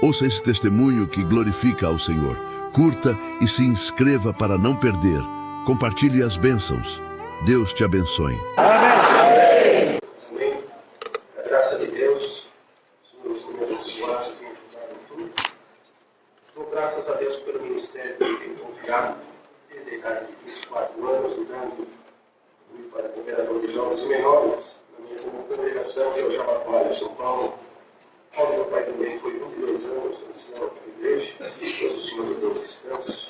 Ouça esse testemunho que glorifica ao Senhor. Curta e se inscreva para não perder. Compartilhe as bênçãos. Deus te abençoe. Amém. Amém. A graça de Deus, Senhor, os meus abençoados, tem ajudado em tudo. Dou graças a Deus pelo ministério que tem confiado desde a idade de 24 anos, dando para cooperador de jovens e menores, na minha congregação, eu já trabalho em São Paulo. Onde meu pai também foi 22 anos, ancião aqui na igreja, e o Senhor me deu descanso.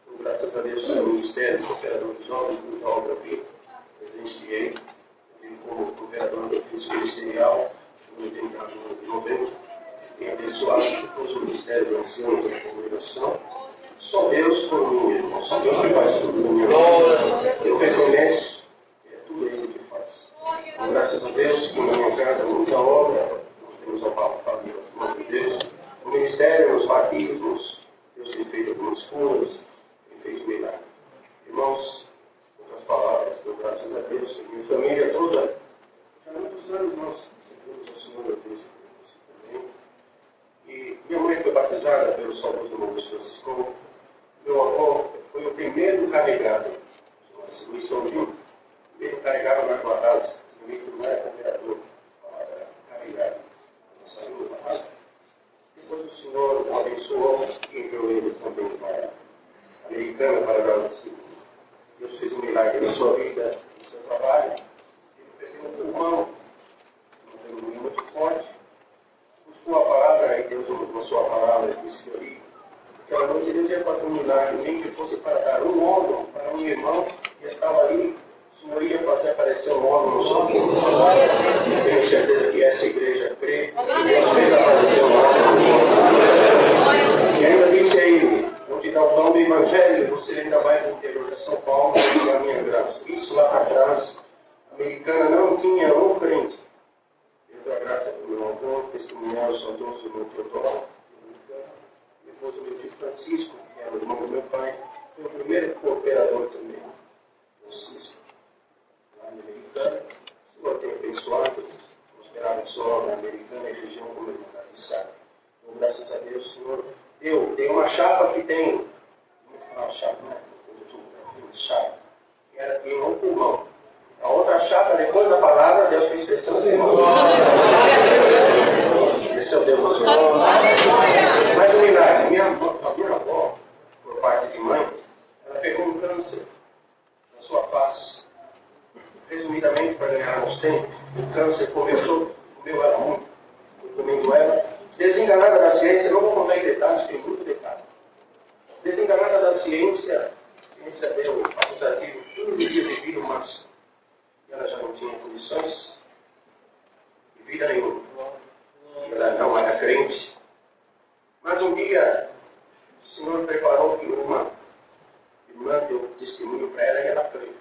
Então, graças a Deus, pelo ministério de cooperador de jovens, muita obra vi, presenciei, como cooperador do ofício ministerial, no 89 de novembro, tenho abençoado todos o ministério do ancião da congregação. Só Deus por mim, irmão, só Deus que faz tudo na minha vida. Eu reconheço que é tudo Ele que faz. Então, graças a Deus, que na minha casa, muita obra. Temos a palavra de Deus, no ministério, nos batismos, Deus tem feito algumas curas, tem feito milagre. Irmãos, outras palavras, dou graças a Deus, que minha família toda, já há muitos anos nós servimos ao Senhor, a Deus também. E minha mãe foi batizada pelo saudoso irmão Francisco. Meu avô foi o primeiro carregado, Luiz Tombinho, primeiro carregado na tua casa, meu amigo não era cooperador, era carregado. Saiu da casa. Depois o Senhor o abençoou e enviou ele também para a Americana para dar o discípulo. Deus fez um milagre na sua vida, no seu trabalho. Ele perdeu um pulmão, uma pneumonia muito forte. Buscou a palavra, e Deus usou a sua palavra, disse que ali. Aquela noite Deus ia fazer um milagre, nem que fosse para dar um órgão para um irmão que estava ali. O Senhor ia fazer aparecer um órgão no seu corpo. Tenho certeza que essa igreja crê que Deus fez aparecer um órgão. E ainda disse aí, vou te dar o dom do Evangelho, você ainda vai para o interior de São Paulo e a minha graça. Isso lá para trás, a Americana não tinha um crente. Deus a graça do meu avô, testemunhar o saudoso do meu Teodoro, depois o meu tio Francisco, que era o irmão do meu pai, foi o primeiro cooperador também, Francisco. Americana, o Senhor tem abençoado, prosperado sua obra americana e região como ele está aqui, sabe? Então, graças a Deus, Senhor, tem uma chapa que tem, vamos falar chapa, né? Chapa, que era tem um pulmão. A outra chapa, depois da palavra, Deus fez crescer um pulmão. Esse é o Deus do Senhor. Mas um milagre, a minha avó, por parte de mãe, ela pegou um câncer na sua face. Resumidamente, para ganharmos tempo, o câncer comeu ela muito, comendo ela. Desenganada da ciência, não vou contar em detalhes, tem muito detalhe. Desenganada da ciência, a ciência deu facultativo 15 dias de vida máximo. E ela já não tinha condições de vida nenhuma. E ela não era crente. Mas um dia, o Senhor preparou que uma irmã deu testemunho para ela e ela creu.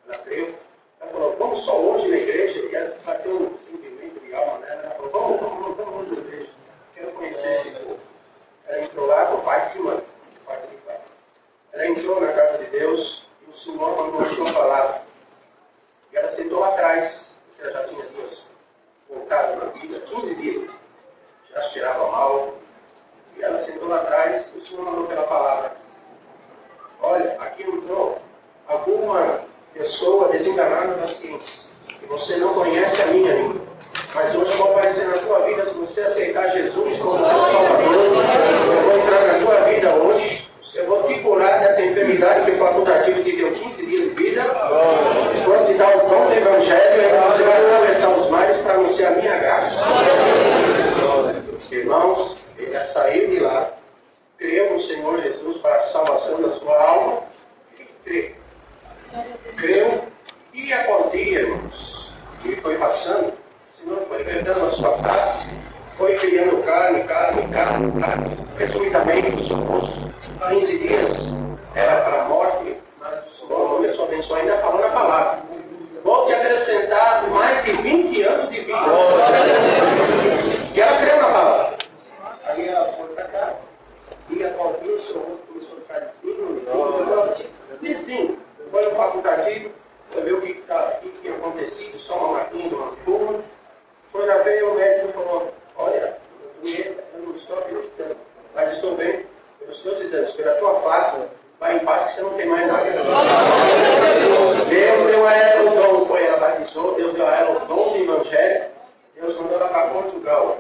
Ela creu. Ela falou, vamos só hoje na igreja, e ela bateu um sentimento de alma nela. Ela falou, vamos hoje na igreja, quero conhecer esse povo. Ela entrou lá por parte de mãe, por parte de pai. Ela entrou na casa de Deus e o Senhor mandou a sua palavra. E ela sentou lá atrás, porque ela já tinha dias voltado na vida, 15 dias, já cheirava mal. E ela sentou lá atrás e o Senhor mandou pela palavra. Olha, aqui entrou alguma pessoa desenganada da ciência, que você não conhece a minha língua. Mas hoje eu vou aparecer na tua vida, se você aceitar Jesus como teu Salvador, eu vou entrar na tua vida hoje, eu vou te curar dessa enfermidade que o facultativo te deu 15 dias de vida, vou te dar o dom do Evangelho, e você vai atravessar os mares para anunciar a minha graça. Irmãos, ele já saiu de lá, creu no Senhor Jesus para a salvação da sua alma, e creu, dia após dia, irmãos, que foi passando, o Senhor foi perdendo a sua face, foi criando carne. Resumidamente, os 15 dias era para a morte, mas o Senhor começou a abençoar, ainda falando a palavra. Vou te acrescentar mais de 20 anos de vida. E ela creu na palavra. Aí ela foi para cá, dia após dia, o Senhor começou a ficar vizinho. Foi no facultativo, foi ver o que tinha acontecido, só uma marquinha de uma turma. Foi lá ver, o médico falou, olha, eu não estou estou vendo, pelos teus exames, pela tua face, vai em paz que você não tem mais nada. Deus deu a ela o dom, foi ela batizou, Deus deu a ela o dom do evangelho, Deus mandou ela para Portugal.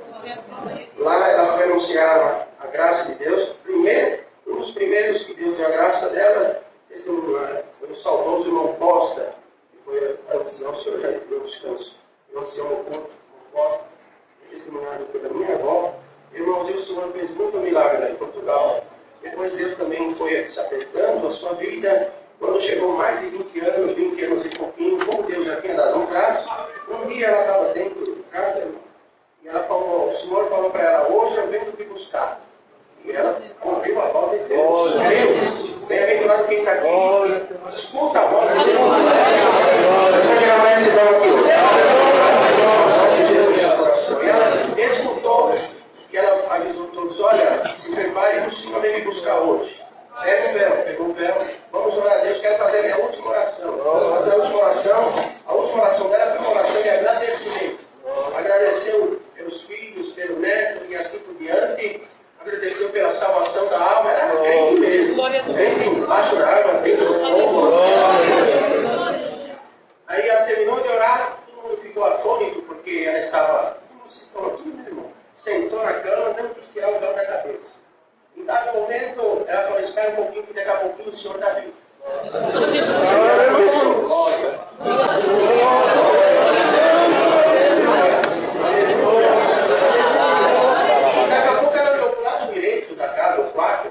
Lá ela foi anunciar a graça de Deus. Primeiro, um dos primeiros que Deus deu a graça dela, foi o saudoso irmão Costa, que foi ancião, o senhor já deu descanso, o ancião oculto, Costa, testemunhado pela minha avó. Irmãozinho, o Senhor fez muito milagre lá em Portugal. Depois Deus também foi se apertando a sua vida. Quando chegou mais de 20 anos e pouquinho, como Deus já tinha dado um prazo, um dia ela estava dentro de casa, irmão, e ela falou, o Senhor falou para ela, hoje eu venho te buscar. E ela ouviu a voz de Deus. Bem-aventurado quem está aqui. Escuta a voz de Deus. Eu vou tirar mais esse dom aqui. E ela escutou e ela avisou todos, olha, se prepare, o Senhor vem me buscar hoje. Pega o véu, pegou o véu, vamos orar a Deus, quero fazer a minha última oração. Fazer a última oração dela foi uma oração de agradecimento. Agradeceu pelos filhos, pelo neto e assim por diante. Agradeceu pela salvação da alma. Era crente mesmo. Crente embaixo da água, dentro do fogo. Aí ela terminou de orar, todo mundo ficou atônito, porque ela estava, como vocês estão aqui, meu irmão? Sentou na cama, não quis tirar o véu da cabeça. Em dado momento, ela falou, espera um pouquinho, que daqui a pouquinho o Senhor está vindo. Daqui a pouco ela olhou para o lado direito da casa, o quarto,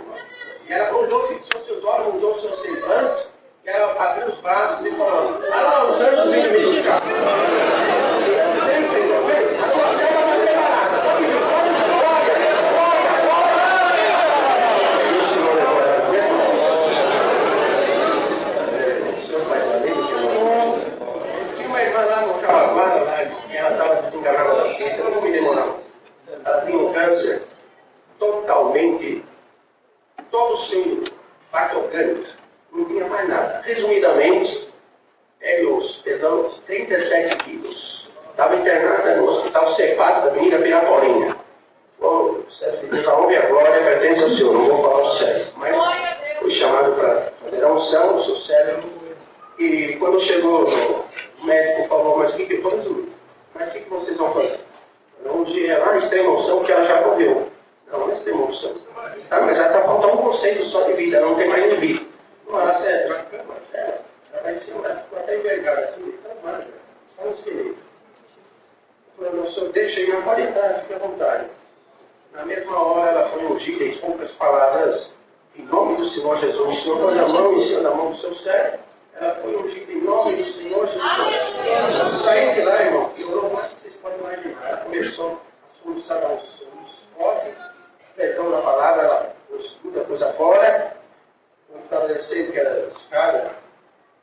e ela olhou, fixou seus olhos, mudou seus semblantes, e ela abriu os braços e falou, ah lá, os anjos vêm me buscar. Ela estava desenganada da ciência, eu não vou me demorar. Ela tinha um câncer totalmente, todo sem parte orgânica, não tinha mais nada. Resumidamente, pesando 37 quilos. Estava internada no hospital Cepado da Avenida Piraporinha. Bom, o servo de Deus, a honra e a glória pertence ao Senhor, não vou falar o sério, mas fui chamado para fazer a unção do seu cérebro. E quando chegou, o médico falou, mas o que eu vou resumir? Mas o que vocês vão fazer? Um dia, lá na extrema unção, que ela já morreu. Não, na extrema unção. Tá, mas já está faltando 1% só de vida, não tem mais nem vida. Não, ela sério, na cama, sério. Ela vai ser até envergada, assim, trabalha, só um esqueleto. Eu falei, não, senhor, deixa aí, não pode entrar, fique à vontade. Na mesma hora, ela foi ungida em poucas palavras, em nome do Senhor Jesus. O Senhor pôs a mão em cima da mão do seu servo. Ela foi ungida em nome do Senhor Jesus. Ela saiu de lá, irmão, e orou mais do que vocês podem imaginar. Ela começou a soluçar os cortes, perdão da palavra, ela pôs muita coisa fora. Quando estava descendo, que era escada,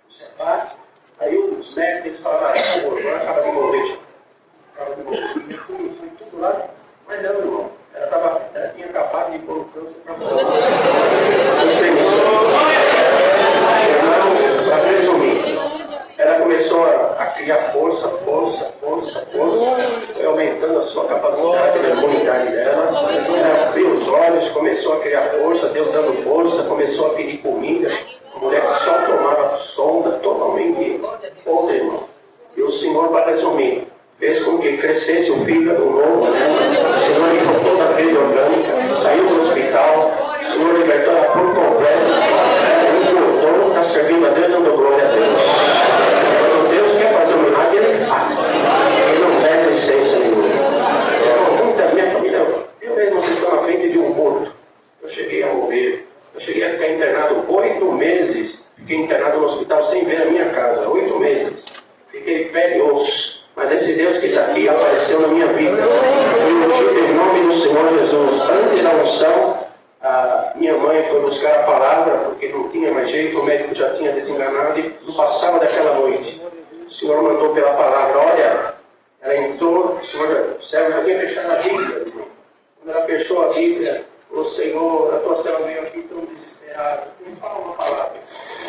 o separ, aí os médicos falaram, agora acaba de morrer. Acaba de morrer. E foi tudo lá. Mas não, irmão, ela tinha acabado de pôr o câncer para fora. Para resumir, ela começou a criar força, foi aumentando a sua capacidade, a imunidade dela. Ela abriu os olhos, começou a criar força, Deus dando força, começou a pedir comida. A mulher só tomava sonda, totalmente outra, irmão. E o Senhor, para resumir, fez com que crescesse o fígado novo, né? O Senhor limpou toda a veia orgânica, saiu do hospital, o Senhor libertou ela por completo. Está servindo a Deus, dando glória a Deus. Quando Deus quer fazer um milagre, Ele faz. Ele não perde licença nenhuma. Muita minha família, eu mesmo, vocês estão na frente de um morto. Eu cheguei a morrer. Eu cheguei a ficar internado 8 meses. Fiquei internado no hospital sem ver a minha casa. 8 meses. Fiquei pé e osso. Mas esse Deus que está aqui apareceu na minha vida. Em nome do Senhor Jesus. Antes da unção, a minha mãe foi buscar a palavra, porque não tinha mais jeito, o médico já tinha desenganado e não passava daquela noite. O Senhor mandou pela palavra, olha, ela entrou, o servo já tinha fechado a Bíblia. Quando ela fechou a Bíblia, o Senhor, a tua serva veio aqui tão desesperada. Me fala uma palavra.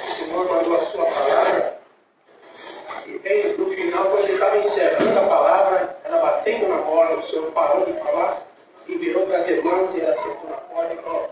O Senhor mandou a sua palavra, e bem no final, quando ele estava encerrando a palavra, ela batendo na bola, o Senhor parou de falar, e virou para as irmãs e ela sentou na porta e falou,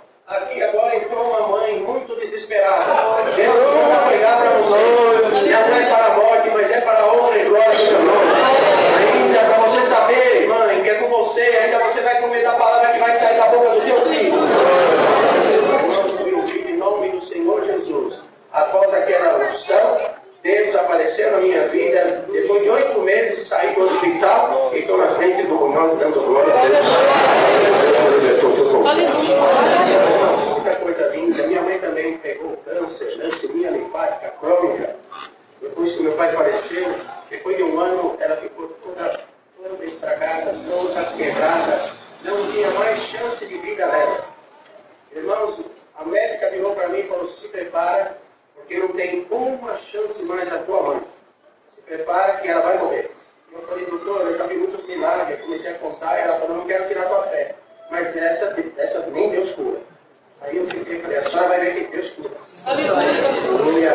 de vida nela. Irmãos, a médica virou para mim e falou, se prepara, porque não tem uma chance mais a tua mãe. Se prepara que ela vai morrer. Eu falei, doutor, eu já vi muitos milagres, eu comecei a contar, e ela falou, não quero tirar tua fé. Mas essa nem Deus cura. Aí eu fiquei e falei, a senhora vai ver que Deus cura. Aleluia.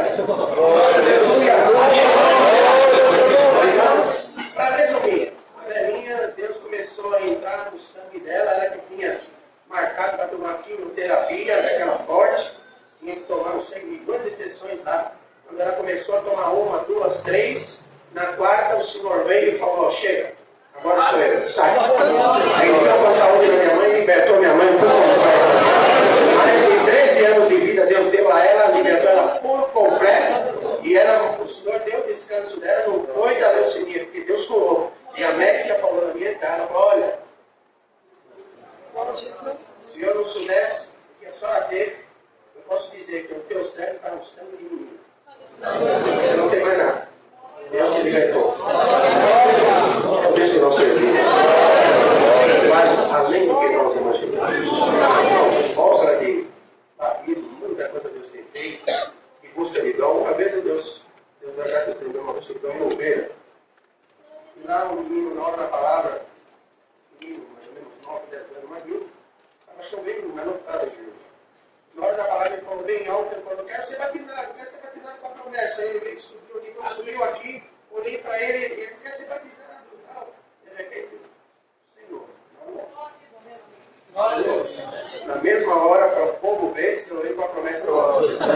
Para resumir, a velhinha, Deus começou a entrar no sangue dela, ela que tinha marcado para tomar quimioterapia, daquela forte, tinha que tomar, não sei, 2 sessões lá. Quando ela começou a tomar 1, 2, 3, na quarta o senhor veio e falou, chega, agora sou eu, sai. Aí entrou com a saúde da minha mãe, libertou minha mãe, mais de 13 anos de vida Deus deu a ela, libertou ela por completo, e o senhor deu o descanso dela, não foi da leucemia, porque Deus curou. E a médica falou na minha cara, olha, se eu não soubesse que a senhora teve, eu posso dizer que o teu sangue está no sangue de menino. Você não tem mais nada. Deus te libertou. Deus te não serviu. Mas, além do que nós imaginamos, obra de batismo, muita coisa Deus tem feito, e busca de dom. Às vezes Deus dá graça de uma busca de dom em ovelha. E lá um menino, na hora da palavra, menino, mais ou menos 9, 10 anos, mais viu, estava chovendo, mas não estava chovendo. Na hora da palavra ele falou bem alto, ele falou, quero ser batizado com a promessa. Aí ele veio, subiu aqui, olhei para ele, ele quer ser batizado. Ele é quem? Senhor. Na mesma hora, para o povo ver, eu olhei com a promessa do alto. A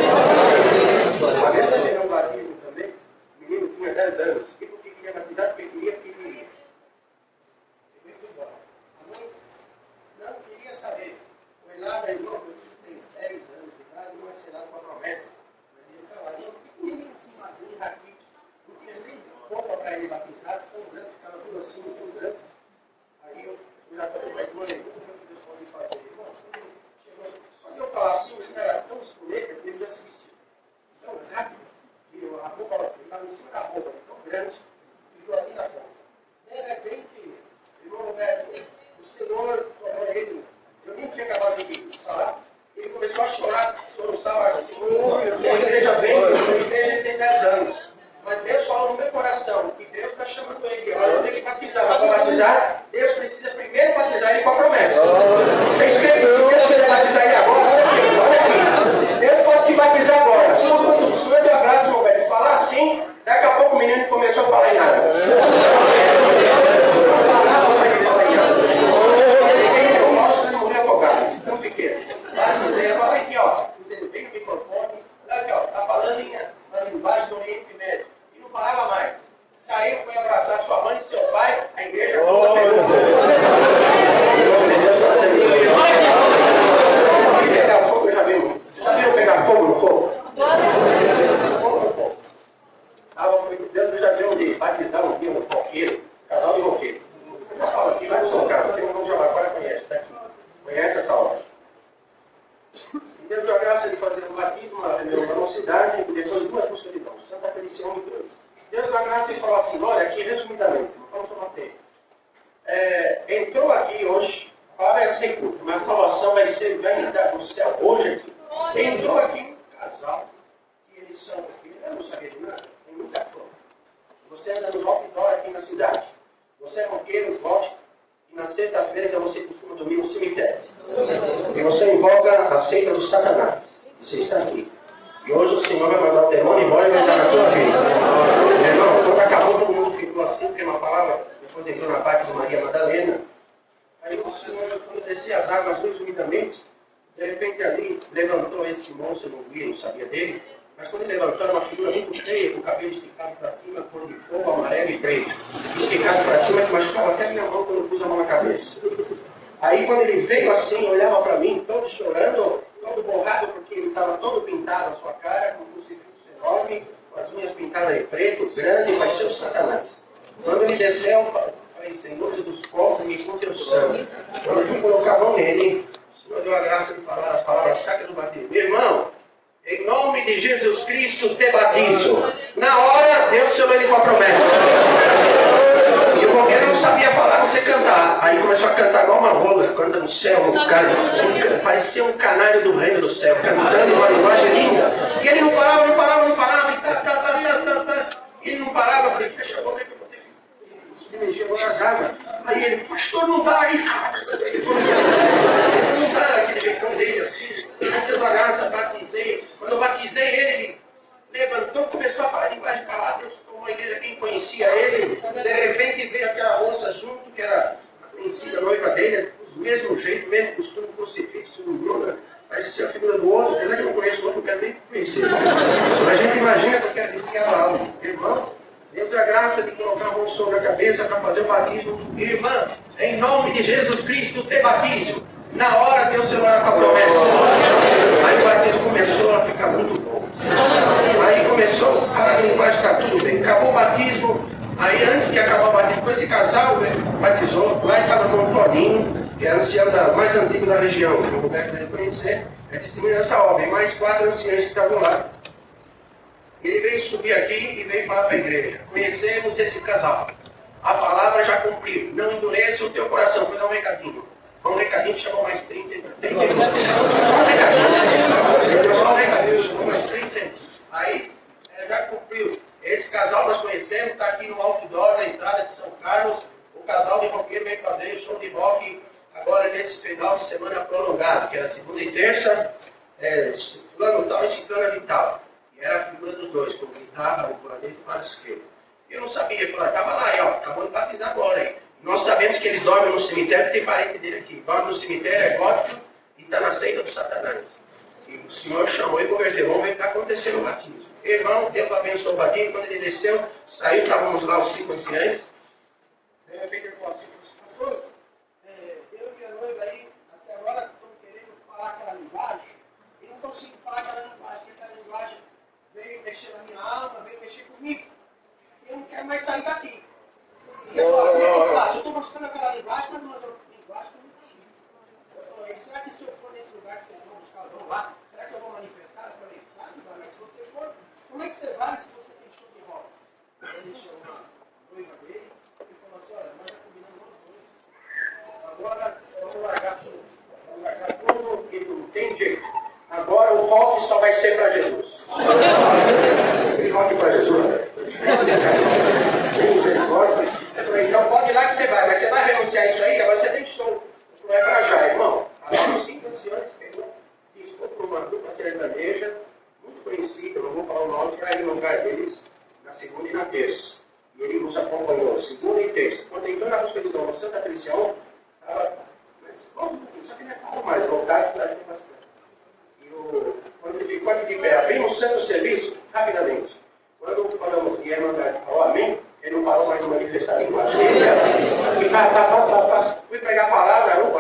mesma vez um batismo também, o menino tinha 10 anos. E por que queria batizar? Porque queria. A mãe não queria saber. Foi lá, mas não, tem 10 anos de idade, não é selado com a promessa. Mas ele estava lá, pequenininho assim, madrinha, aqui. Não tinha nem roupa para ele batizar, tão grande, ficava tudo assim, tão grande. Aí eu já falei, mas mãe, como que Deus pode fazer? Irmão, só de eu falar assim, ele era tão escolhido que ele já se vestiu. Tão rápido, que a roupa, ele estava em cima da roupa, tão grande, ficou ali na ponta. De repente, irmão Roberto, o Senhor tomou ele. Eu nem tinha acabado de falar. Ele começou a chorar, soluçava assim. A igreja veio, a igreja tem 10 anos. Mas Deus falou no meu coração que Deus está chamando ele. Olha, eu tenho que batizar. Mas para batizar, Deus precisa primeiro batizar ele com a promessa. Vocês creem que se Deus quiser batizar ele agora? Olha aqui. Deus pode te batizar agora. Se o senhor deu abraço, meu velho, falar assim, daqui a pouco o menino começou a falar em árabe. Fala aqui, ó, vem no microfone, aqui, ó, tá falando na linguagem do Oriente Médio, e não falava mais. Saiu, foi abraçar sua mãe e seu pai, a igreja toda pegou. Pegar fogo, eu já vi. Você já viu pegar fogo no fogo? Fogo no fogo. Deus já deu de batizar um dia um roqueiro, casal de roqueiro. Eu falo aqui, lá de São Carlos, tem um nome de Alaquara, conhece, tá aqui. Conhece essa obra. Deus deu a graça de fazer um batismo na mocidade e depois 2 buscas de dom, Santa Feliciano e 2. Deus deu a graça e falou assim, olha, aqui resumidamente, vamos tomar tempo. Entrou aqui hoje, a palavra é sem culpa, mas a salvação vai entrar no céu hoje aqui. Entrou aqui um casal, e eles são, eu não sabia de nada, tem muita fama. Você anda no outdoor aqui na cidade, você é roqueiro, volte. E na sexta-feira você costuma dormir no cemitério. E você invoca a seita do Satanás. Você está aqui. E hoje o Senhor vai mandar o demônio embora e vai entrar na tua vida. Meu irmão, quando acabou, todo mundo ficou assim, porque uma palavra, depois entrou na parte de Maria Madalena. Aí o Senhor, quando descia as águas resumidamente, de repente ali levantou esse monstro, eu não via, não sabia dele. Mas quando ele levantou, era uma figura muito feia, com o cabelo esticado para cima, cor de fogo, amarelo e preto. Esticado para cima, que machucava até minha mão quando eu pus a mão na cabeça. Aí quando ele veio assim, olhava para mim, todo chorando, todo borrado, porque ele estava todo pintado a sua cara, com um crucifixo enorme, com as unhas pintadas de preto, grande, vai ser o Satanás. Quando ele desceu, eu falei, Senhor dos povos, me com teu sangue. Quando eu fui colocar a mão nele, o Senhor deu a graça de falar as palavras sacras do batismo. Meu irmão, em nome de Jesus Cristo te batizo. Na hora, Deus chamou ele com a promessa. E o Boqueiro não sabia falar, não sei cantar. Aí começou a cantar igual uma rola, canta no céu, cara, parecia um canário do reino do céu, cantando uma linguagem linda. E ele não parava, e ele não parava, eu falei, fecha a boca que eu vou ter que mexer nas águas. Aí ele, pastor, não dá aí, cara. Não dá, aquele jeitão dele assim. Aí devagar, batizei. Quando eu batizei ele levantou, começou a falar linguagem para lá, Deus tomou a igreja, quem conhecia ele, de repente veio aquela moça junto, que era a conhecida noiva dele, do mesmo jeito, mesmo costume, crucifixo, lula, parecia a figura do outro, apesar que eu não conheço o outro, não quero nem conhecer. A gente imagina que eu quero dizer que era algo. Irmão, Deus deu a graça de colocar a mão sobre a cabeça para fazer o batismo. Irmã, em nome de Jesus Cristo, te batizo. Na hora Deus se lá com a promessa. Aí o batismo começou a ficar muito bom. Aí começou a linguagem ficar tudo bem. Acabou o batismo. Aí antes de acabar o batismo, com esse casal, batizou. Lá estava com o Toninho, que é ancião mais antigo da região. O lugar que ele conhecer é testemunha dessa obra. E mais 4 anciãos que estavam lá. Ele veio subir aqui e veio falar para a igreja. Conhecemos esse casal. A palavra já cumpriu. Não endureça o teu coração. Foi dar um recadinho. Foi um recadinho que chamou mais 30 minutos. Só um recadinho. Chamou mais 30 minutos. Aí, já cumpriu. Esse casal nós conhecemos. Está aqui no outdoor, na entrada de São Carlos. O casal de roqueiro veio fazer show de rock agora nesse final de semana prolongado. Que era segunda e terça. Fulano tal e ciclano de tal. Era a figura dos dois, com guitarra, o lado direito e o lado esquerdo. Eu não sabia, eu falei, estava lá, ó, acabou de batizar agora, hein? Nós sabemos que eles dormem no cemitério, tem parente dele aqui. Dorme no cemitério, é gótico e está na seita do Satanás. E o Senhor chamou e converteu, vamos ver o que está acontecendo no batismo. Irmão, Deus abençoou o batismo, quando ele desceu, saiu, estávamos lá os 5 anciães. De repente ele falou assim, pastor, eu e a noiva aí, até agora estão querendo falar aquela linguagem, e não consigo falar aquela linguagem, que aquela linguagem veio mexer na minha alma, veio mexer comigo. Eu não quero mais sair daqui. E eu falo, eu estou buscando aquela linguagem, mas não é linguagem que eu não consigo. Eu falei, será que se eu for nesse lugar que vocês vão buscar, eu vou lá? Será que eu vou manifestar? Eu falei, sabe, mas se você for, como é que você vai se você tem show de rock? Ele chamou uma noiva dele e falou assim, olha, nós já combinamos nós dois. Agora, vamos largar tudo. Vamos largar tudo, porque não tem jeito. Agora o rock só vai ser para Jesus. Esse rock para Jesus. Então pode ir lá que você vai, mas você vai renunciar isso aí, agora você tem show. Não é para já, irmão. Agora os 5 anciões pegou e estou por uma dupla sertaneja, muito conhecida, não vou falar o nome, para ir no lugar deles na segunda e na terça. E ele nos acompanhou, segunda e terça. Quando entrou na busca do Dom Santa Felicião, estava, mas volta um pouquinho, só que não é pouco mais, voltado para gente bastante. Quando ele ficou aqui de pé, abrimos o santo serviço, rapidamente. Quando falamos que ia mandar de falar amém, ele não parou mais de manifestar a linguagem. Fui pregar a palavra, o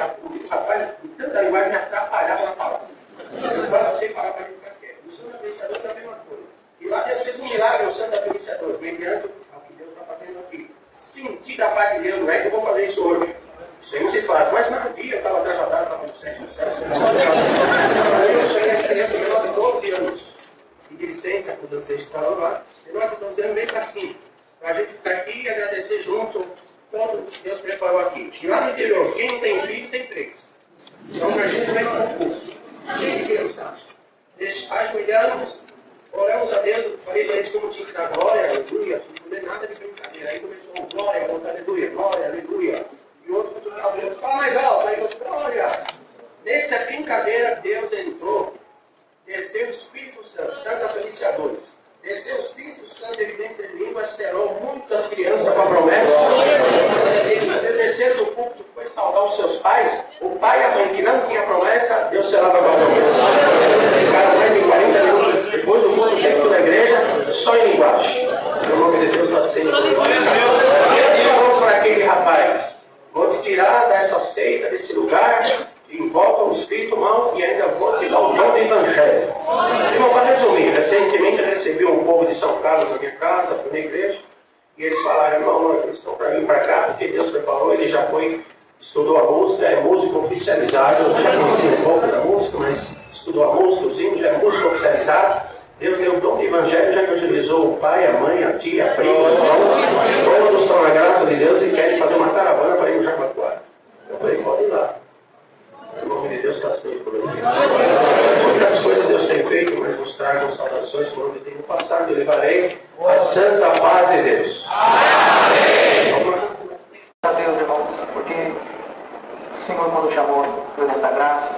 rapaz, de tanta linguagem, me atrapalhava na palavra. Eu quase sei falar para ele ficar quieto. O Santo Apreciador é a mesma coisa. E lá Deus fez um milagre no Santo Apreciador, mediante ao que Deus está fazendo aqui. Sentir a paz de Deus, não é que eu vou fazer isso hoje. Isso aí não se faz. Mas no dia eu estava trajadado, estava no centro do céu. Eu sonhei essa criança menor de 12 anos. E de licença para os ancestrais que estavam lá. E nós estamos dizendo bem para cima. Para a gente ficar aqui e agradecer junto todo que Deus preparou aqui. E lá no interior, quem não tem filho, tem 3. Então a gente vai para um curso. Cheio de crianças. Ajoelhamos, oramos a Deus, falei para eles como tinha que dar glória, aleluia, não é nada de brincadeira. Aí começou glória, outra aleluia, glória, aleluia. E outro continuava olhando, fala mais alto, aí eu glória. Nessa brincadeira, Deus entrou, desceu o Espírito Santo, Santo Apreciadores. Desceu o Espírito Santo, evidência de língua, selou muitas crianças com a promessa. Eles desceram do púlpito, foi saudar os seus pais. O pai e a mãe que não tinha promessa, Deus selava com a promessa. Ficaram mais de 40 minutos depois do culto dentro da igreja, só em linguagem. O nome de Deus está sendo glorificado. Deus falou para aquele rapaz, vou te tirar dessa seita, desse lugar, invoca o Espírito Mal e ainda vou te dar o dom do Evangelho. Irmão, para resumir, recentemente eu recebi um povo de São Carlos na minha casa, na minha igreja, e eles falaram, irmão, eles estão para vir para cá, porque Deus preparou, ele já foi, estudou a música, é músico oficializado, já conhecia um pouco da música, mas estudou a música, os hinos, já é músico oficializado, Deus deu o dom do Evangelho, já que utilizou o pai, a mãe, a tia, a prima, todos estão na graça de Deus e querem fazer uma caravana para ir no Jabaquara. Eu falei, pode ir lá. O nome de Deus está sendo por aqui. Muitas coisas Deus tem feito, mas nos tragam salvações por onde tem no passado. Eu levarei a santa paz de Deus. Amém. A Deus, irmãos, porque o Senhor, quando chamou, deu esta graça.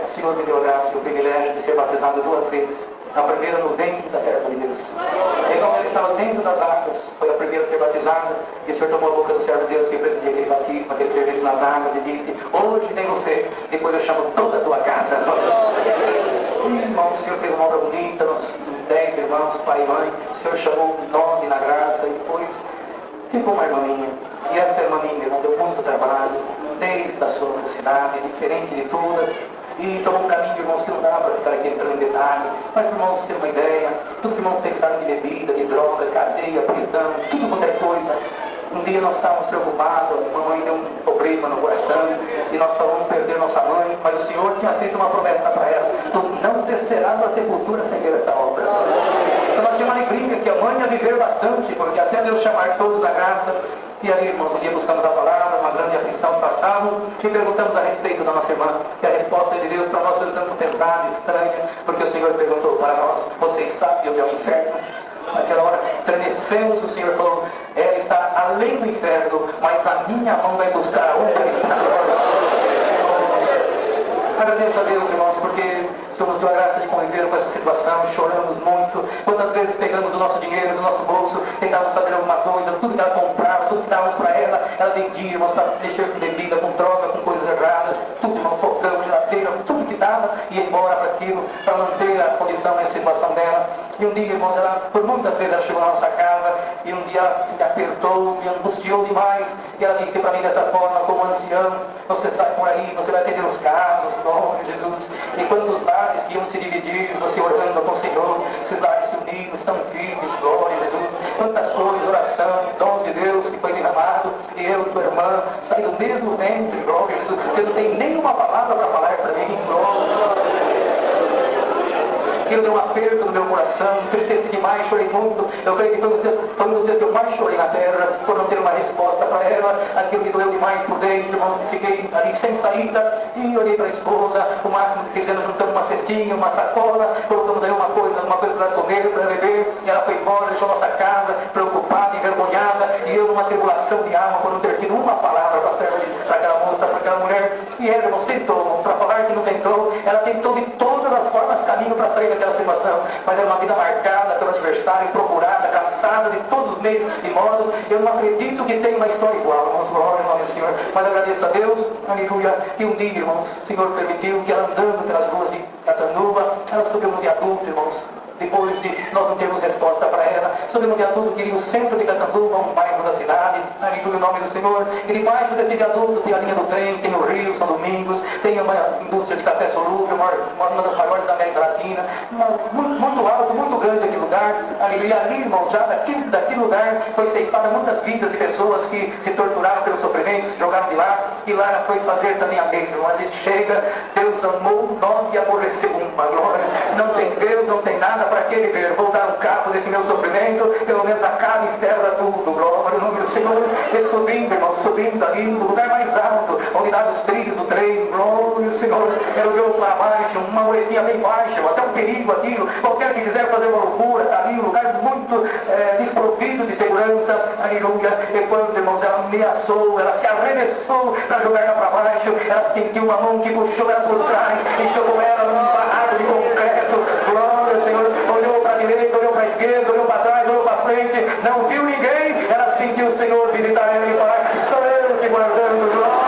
O Senhor me deu a graça e o privilégio de ser batizado 2 vezes. A primeira no ventre da serva de Deus. E quando ele estava dentro das águas, foi a primeira a ser batizada, e o Senhor tomou a boca do servo de Deus que presidia aquele batismo, aquele serviço nas águas, e disse: hoje tem você, depois eu chamo toda a tua casa. E, irmão, o Senhor fez uma obra bonita, nós 10 irmãos, pai e mãe, o Senhor chamou 9 na graça, e depois ficou uma irmã minha. E essa irmã minha, irmão, deu muito trabalho, desde a sua mocidade, diferente de todas. E tomou um caminho, irmãos, que não dá para ficar aqui entrando em detalhe. Mas, irmãos, ter uma ideia, tudo que irmãos pensaram de bebida, de droga, cadeia, prisão, tudo quanto é coisa. Um dia nós estávamos preocupados, a mamãe deu um problema no coração, e nós falamos perder nossa mãe, mas o Senhor tinha feito uma promessa para ela: tu não descerás à sepultura sem ver essa obra. Então nós tínhamos uma alegria que a mãe ia viver bastante, porque até Deus chamar todos à graça. E aí, irmãos, um dia buscamos a palavra, uma grande aflição passava, e perguntamos a respeito da nossa irmã, e a resposta de Deus para nós foi tanto pesada, estranha, porque o Senhor perguntou para nós: vocês sabem onde é o inferno? Naquela hora estremecemos, o Senhor falou: ela está além do inferno, mas a minha mão vai buscar onde ela está. Agradeço a Deus, irmãos, porque somos deu a graça de conviver com essa situação, choramos muito. Quantas vezes pegamos do nosso dinheiro, do nosso bolso, tentávamos fazer alguma coisa, tudo que ela comprava, tudo que dávamos para ela vendia, irmãos, para deixar de bebida, com droga, com coisas erradas, tudo, irmão, fogão, geladeira, tudo que dava, ia embora para aquilo, para manter a condição e a situação dela. E um dia, irmãos, ela, por muitas vezes ela chegou na nossa casa, e um dia ela me apertou, me angustiou demais, e ela disse para mim desta forma: como ancião, você sai por aí, você vai atender os casos, glória a Jesus. E quando os lares que iam se dividir, você orando com o Senhor, esses lares se uniram, estão firmes, glória a Jesus. Quantas coisas, oração, dons de Deus que foi derramado, e eu, tua irmã, saí do mesmo ventre, glória a Jesus. Você não tem nenhuma palavra para falar para mim, glória. Aquilo deu um aperto no meu coração, entristeci demais, chorei muito. Eu creio que foi um dos dias que eu mais chorei na terra, por não ter uma resposta para ela. Aquilo me doeu demais por dentro, irmãos, fiquei ali sem saída. E olhei para a esposa, o máximo que fizemos, juntamos uma cestinha, uma sacola, colocamos aí alguma coisa para comer, para beber. E ela foi embora, deixou nossa casa, preocupada, envergonhada. E eu numa tribulação de alma, por não ter tido uma palavra para aquela moça, para aquela mulher. E ela, irmãos, tentou, para falar que não tentou, ela tentou de todas as formas caminho para sair daquela situação, mas era uma vida marcada pelo adversário, procurada, caçada de todos os meios e modos. Eu não acredito que tenha uma história igual, irmãos, glória ao nome do Senhor, mas agradeço a Deus, aleluia, que um dia, irmãos, o Senhor permitiu que ela, andando pelas ruas de Catanduva, ela subiu no viaduto, irmãos. Depois de nós não termos resposta para ela, sobre um viaduto que iria no centro de Catanduva, um bairro da cidade, aleluia, o nome do Senhor. E debaixo desse viaduto tem a linha do trem, tem o Rio, São Domingos, tem uma indústria de café solúvel, uma das maiores da América Latina, muito alto, muito grande aquele lugar, aleluia. Ali, irmãos, já daquele lugar foi ceifada muitas vidas de pessoas que se torturaram pelos sofrimentos, se jogaram de lá, e lá ela foi fazer também a mesma. Ela disse: chega, Deus amou 9 e aborreceu uma, glória. Não tem Deus, não tem nada para que ele ver. Vou dar um cabo desse meu sofrimento, pelo menos acaba e encerra tudo, glória ao nome do Senhor. E subindo, irmão, subindo ali, no lugar mais alto, onde dá os trilhos do trem, glória ao Senhor. Ela olhou para baixo, uma muretinha bem baixa, até um perigo aquilo. Qualquer que quiser fazer uma loucura, está ali, um lugar muito desprovido de segurança, aleluia. E quando, irmãos, ela ameaçou, ela se arremessou para jogar ela para baixo, ela sentiu uma mão que puxou ela por trás e jogou ela num barrado de concreto, glória ao Senhor. Olhou para a direita, olhou para a esquerda, olhou para trás, olhou para frente, não viu ninguém. Ela sentiu o Senhor visitar ela e falar: sou eu te guardando, glória.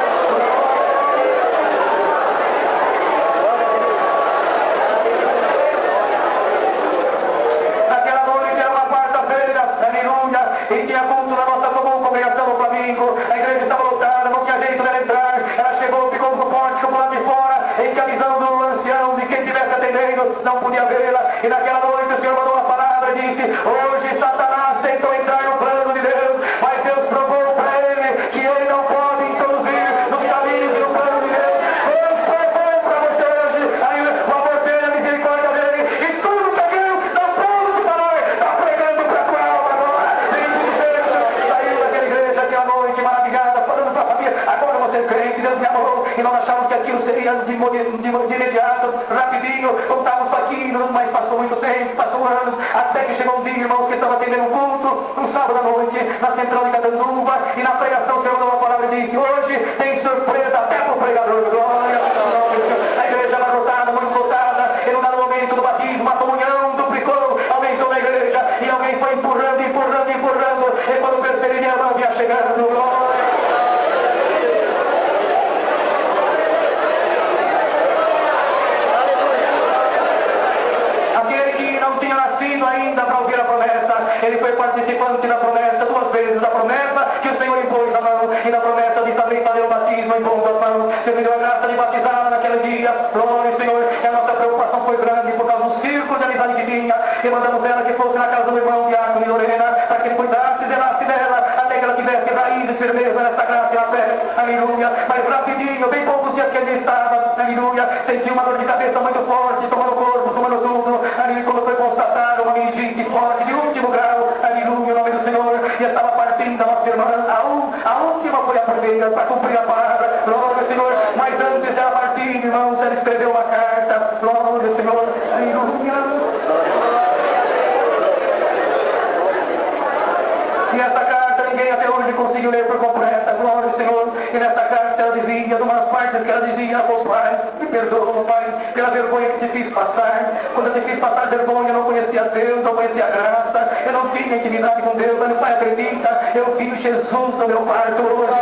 Naquela noite era uma quarta-feira, aleluia, e tinha culto na nossa comum congregação no Flamengo. A igreja estava lotada, não tinha jeito dela entrar. Ela chegou, ficou no pórtico por lá de fora, encaminhando o ancião de quem estivesse atendendo, não podia vê-la. E naquela noite o Senhor mandou uma palavra e disse: hoje Satanás tentou entrar no plano de Deus, mas Deus provou para ele que ele não pode introduzir nos caminhos do plano de Deus. Deus provou para você hoje, aí o amor dele, a misericórdia dele, e tudo que aquilo de imediato, rapidinho, voltávamos aqui, mas passou muito tempo, passou anos, até que chegou um dia, irmãos, que estava atendendo um culto, um sábado à noite, na central de Catanduva, e na pregação o Senhor deu uma palavra e disse: hoje tem surpresa até para o pregador. Glória ao Senhor. A igreja estava lotada, muito lotada, e no dado momento do batismo, a comunhão duplicou, aumentou na igreja, e alguém foi empurrando, empurrando, empurrando, e quando percebi, minha mão vinha chegando. Glória. Ainda para ouvir a promessa, ele foi participante da promessa, 2 vezes da promessa que o Senhor impôs a mão, e da promessa de também fazer o batismo impondo as mãos. Você me deu a graça de batizar naquele dia, glória ao Senhor. E a nossa preocupação foi grande por causa do círculo de amizade que tinha, e mandamos ela que fosse na casa do irmão Diácono e Lorena, para que ele cuidasse e zelasse dela, até que ela tivesse raiz e firmeza nesta graça e na fé, aleluia. Mas rapidinho, bem poucos dias que ele estava, aleluia, sentiu uma dor de cabeça muito forte, tomando corpo, tomando tudo, aleluia, quando foi constatado uma meningite forte de último grau, aleluia, o nome do Senhor, e estava partindo a nossa irmã, a última foi a primeira, para cumprir a palavra, glória ao Senhor. Mas antes dela partir, irmãos, ela escreveu uma carta, glória ao Senhor, aleluia. E essa carta ninguém até hoje conseguiu ler por completa, glória ao Senhor. E nessa carta ela dizia, de umas partes que ela dizia: oh Pai, me perdoa, Pai, pela vergonha que te fiz passar. Quando eu te fiz passar vergonha, eu não conhecia Deus, não conhecia a graça, eu não tinha intimidade com Deus. Mas, Pai, acredita, eu vi Jesus no meu quarto hoje,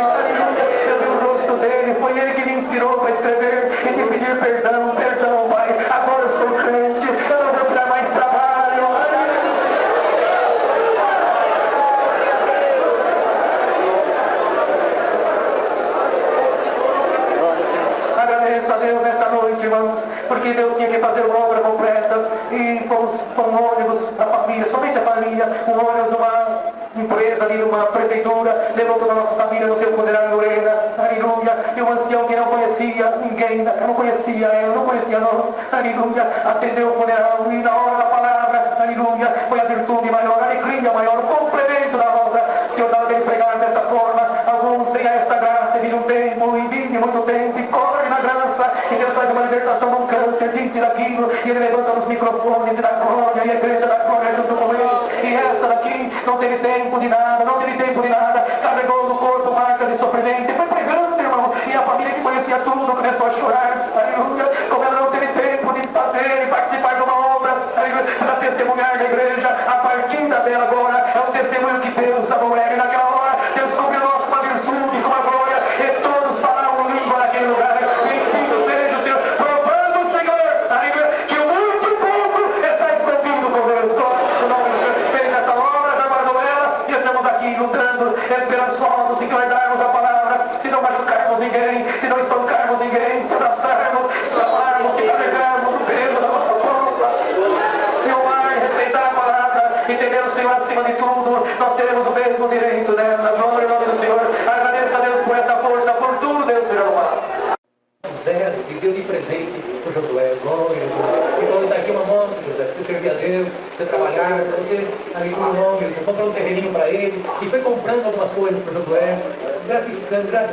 eu vi o rosto dele, foi ele que me inspirou para escrever e te pedir perdão, perdão, Pai. Agora eu sou crente, eu não vou te dar mais trabalho. Agradeço a Deus nesta noite, irmãos, porque Deus tinha que fazer uma obra completa, e fomos com um ônibus da família, somente a família, um ônibus de uma empresa ali, numa prefeitura, levou toda a nossa família no seu funeral em Lorena, aleluia. E um ancião que não conhecia ninguém, não conhecia ela, não conhecia nós, aleluia, atendeu o funeral, e na hora da palavra, aleluia, foi a virtude maior, a alegria maior, o complemento da obra. O Senhor dava de pregar desta forma: alguns têm esta graça, vive um tempo, e vive muito tempo, e corre na graça, e Deus faz uma libertação num câncer, disse daquilo, e ele levanta os microfones e dá glória, e a igreja dá glória junto com ele. E essa daqui não teve tempo de nada, não teve tempo de nada, carregou no corpo marcas de sofrimento, e foi pregando, irmão, e a família que conhecia tudo começou a chorar, aleluia, como ela não teve tempo de fazer e participar de uma obra, aleluia, para testemunhar da igreja. A partida dela agora é um testemunho que Deus amou ela, e naquela hora Deus cobriu nós com a virtude, com a glória, e todos falavam língua naquele lugar. Bendito seja o Senhor, provando o Senhor, aleluia, que o muito pouco está escondido com Deus. O nome do Senhor fez essa obra, já guardou ela, e estamos aqui lutando, esperançosos em guardarmos a palavra, se não machucarmos ninguém, se não espancarmos ninguém, se abraçarmos, se amarmos, se carregarmos o peso da nossa culpa, se amar e respeitar a palavra, entender o Senhor acima de tudo, nós teremos o mesmo direito dela. Glória ao nome do Senhor. Agradeço a Deus por essa força, por tudo, Deus seja louvado. Zero, que deu de presente para o Josué, glória a Deus. Então está aqui uma mostra, José, você servir a Deus, você trabalhar, você ali com o nome, você comprou um terreninho para ele, e foi comprando algumas coisas para o Josué,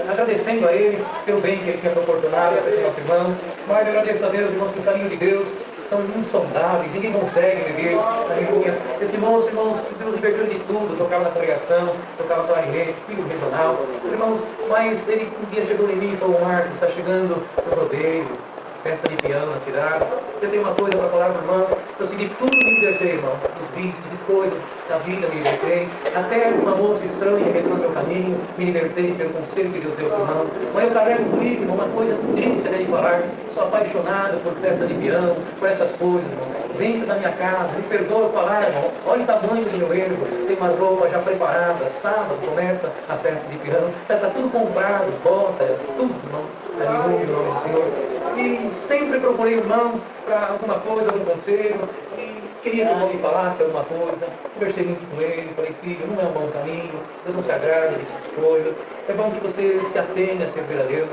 agradecendo a ele pelo bem que ele tinha proporcionado a esse nosso irmão. Mas agradeço a Deus, irmãos, que o carinho de Deus são insondáveis, ninguém consegue viver, aleluia. Esse moço, irmãos, Deus libertou de tudo, tocava na pregação, tocava para a rede, filho regional, irmãos, mas ele um dia chegou em mim e falou: Marcos, está chegando o rodeio, festa de piano na cidade, você tem uma coisa para falar para o irmão? Eu segui tudo que me libertei, irmão, os vícios, de coisas da vida me libertei, até uma moça estranha que entrou no meu caminho, me libertei pelo conselho que Deus deu ao irmão. Mas eu carrego comigo, irmão, uma coisa triste de falar, sou apaixonado por festa de piano, por essas coisas, irmão. Vem na minha casa, me perdoa falar, irmão, olha o tamanho do meu erro, tem uma roupa já preparada, sábado começa a festa de piano, já está tudo comprado, bota, tudo, irmão, aleluia, em nome do Senhor. E sempre procurei o irmão para alguma coisa, algum conselho, e queria que o irmão me falasse alguma coisa. Conversei muito com ele, falei: filho, não é um bom caminho, Deus não se agrada dessas coisas, é bom que você se atenha a servir a Deus.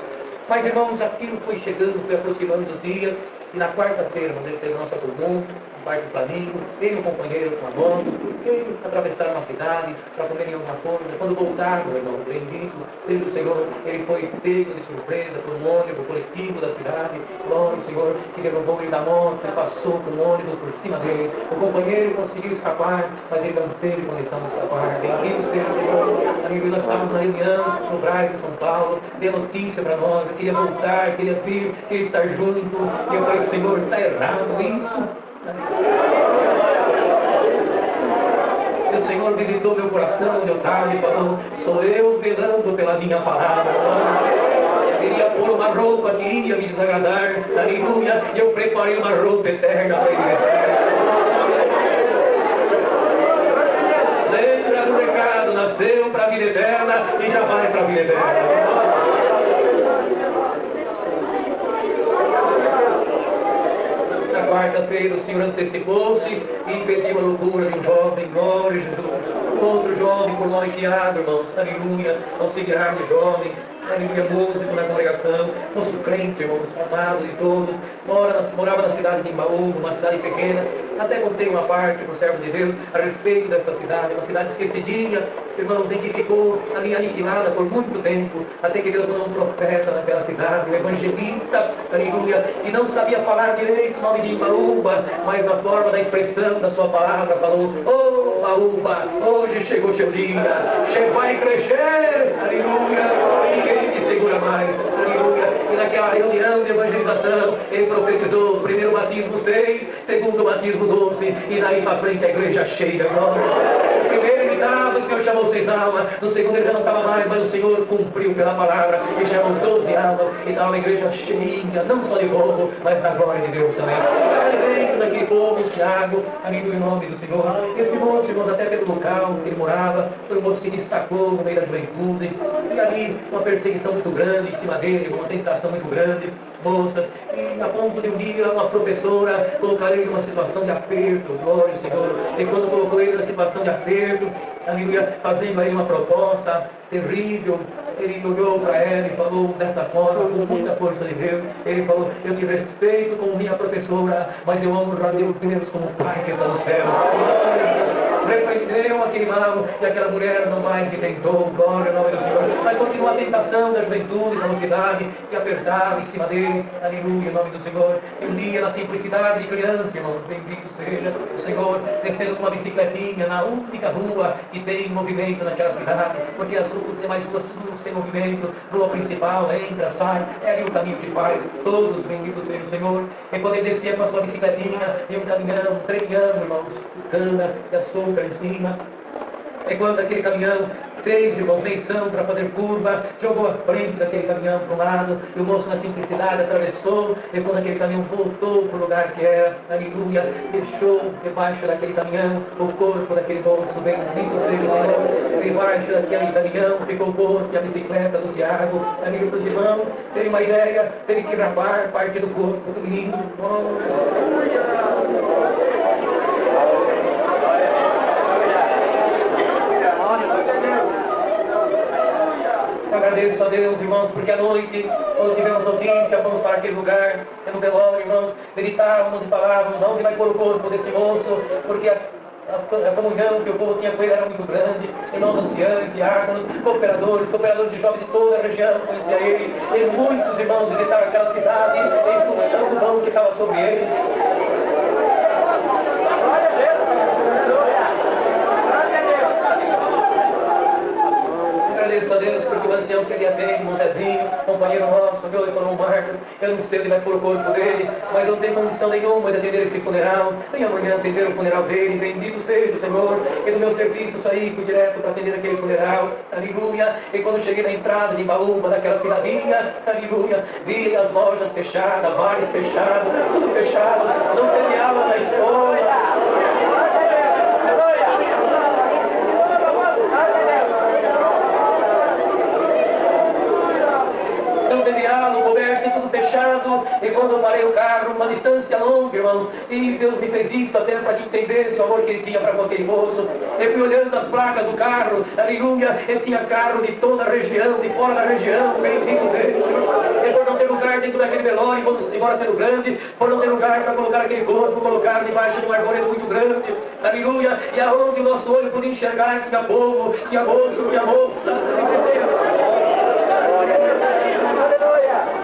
Mas, irmãos, aquilo foi chegando, foi aproximando dos dias, E na quarta-feira, quando ele teve nossa comum, parte do Flamengo, ele e o companheiro com a moto, eles atravessaram a cidade para comerem alguma coisa. Quando voltaram, meu irmão, bendito seja o Senhor, ele foi pego de surpresa por um ônibus coletivo da cidade. Glória ao Senhor, que derrubou ele da moto e passou com um ônibus por cima dele. O companheiro conseguiu escapar, mas ele não teve condição de escapar. Bendito seja o Senhor. Amigo, nós estávamos na reunião no Braga de São Paulo, deu notícia para nós, eu queria voltar, queria vir, queria estar junto. E eu falei, Senhor, está errado isso. E o Senhor visitou meu coração onde eu estava e falou, sou eu velando pela minha palavra. Eu queria pôr uma roupa que iria me desagradar, aleluia, e eu preparei uma roupa eterna para ele. Lembra do recado, nasceu para a vida eterna e já vai para a vida eterna. Quarta-feira o Senhor antecipou-se e impediu a loucura de um jovem, glória a Jesus. Outro jovem por nome Tiago, irmãos, aleluia, auxiliar de jovem, aleluia, músico na congregação, nosso crente, irmãos, amado de todos, morava na cidade de Imbaú, uma cidade pequena. Até contei uma parte para o servo de Deus a respeito dessa cidade, uma cidade esquecidinha, irmãos, em que ficou ali aniquilada por muito tempo, até que Deus mandou um profeta naquela cidade, um evangelista, aleluia, e não sabia falar direito o nome de Imbaúba, mas a forma da expressão da sua palavra falou, oh, Imbaúba, hoje chegou o seu dia, vai crescer, aleluia, ninguém te segura mais, aleluia. E naquela reunião de evangelização, ele profetizou, primeiro batismo 6, segundo batismo 12, e daí para frente a igreja cheia, glória. Primeiro ele estava, o Senhor chamou 6 almas, no segundo ele já não estava mais, mas o Senhor cumpriu pela palavra, e chamou 12 almas, e estava uma igreja cheia, não só de povo, mas da glória de Deus também. Dentro daquele povo, Tiago, amigo em nome do Senhor, esse moço, irmãos, até pelo local que ele morava, foi um moço que destacou no meio da juventude, e ali uma perseguição muito grande em cima dele, uma tentação muito grande, moças, e a ponto de um dia uma professora colocar ele numa situação de aperto, glória ao Senhor, e quando colocou ele na situação de aperto, aleluia, fazendo aí uma proposta terrível, ele olhou para ela e falou dessa forma, com muita força de Deus, ele falou, eu te respeito como minha professora, mas eu amo a Deus como Pai que está no céu. Repreendeu aquele mal e aquela mulher não mais que tentou, glória ao nome do Senhor, mas continua a tentação da juventude, da mocidade, que apertava em cima dele, aleluia, em nome do Senhor. E um dia, na simplicidade de criança, irmãos, bendito seja o Senhor, descendo com uma bicicletinha na única rua que tem movimento naquela cidade, porque as demais ruas tudo sem movimento, rua principal, entra, sai, é ali o caminho que faz, todos benditos seja o Senhor. E quando ele descia com a sua bicicletinha, e um caminhão, treinando, irmãos, cana e açúcar em cima, e quando aquele caminhão fez, irmãos, menção para fazer curva, jogou a frente daquele caminhão para o lado, e o moço na simplicidade atravessou, e quando aquele caminhão voltou para o lugar que era, aleluia, deixou debaixo daquele caminhão o corpo daquele moço, bendito seja o Senhor, debaixo daquele caminhão ficou o corpo e a bicicleta do Tiago, amigo dos irmãos, teve uma ideia, teve que gravar parte do corpo do menino, agradeço a Deus, irmãos, porque à noite, quando tivemos notícia, fomos para aquele lugar, no velório, irmãos, meditávamos e falávamos, onde vai pôr o corpo desse moço, porque a comunhão que o povo tinha com ele era muito grande, irmãos anciãos, diáconos, cooperadores de jovens de toda a região, conhecia ele, e muitos irmãos visitaram aquela cidade, em função do dom que estava sobre ele. Agradeço a Deus porque o ancião queria ver, irmão Zezinho, companheiro nosso, meu irmão Marcos, eu não sei onde vai pôr o corpo dele, mas não tem condição nenhuma de atender esse funeral, nem amanhã atender o funeral dele, bendito seja o Senhor, e do meu serviço saí, fui direto para atender aquele funeral, aleluia, e quando cheguei na entrada de Imbaúba, daquela cidadinha, aleluia, vi as lojas fechadas, bares fechados, tudo fechado, não teve aula na escola. E quando eu parei o carro, uma distância longa, irmão, e Deus me fez isso até para que entendesse o amor que ele tinha para com aquele moço. Eu fui olhando as placas do carro, aleluia, ele tinha carro de toda a região, de fora da região, bendito Deus. E por não ter lugar dentro daquele velório, vamos embora sendo grande, por não ter lugar para colocar aquele corpo, colocar debaixo de uma arvoredo muito grande, aleluia, e aonde o nosso olho podia enxergar, tinha povo, tinha moço, tinha moça,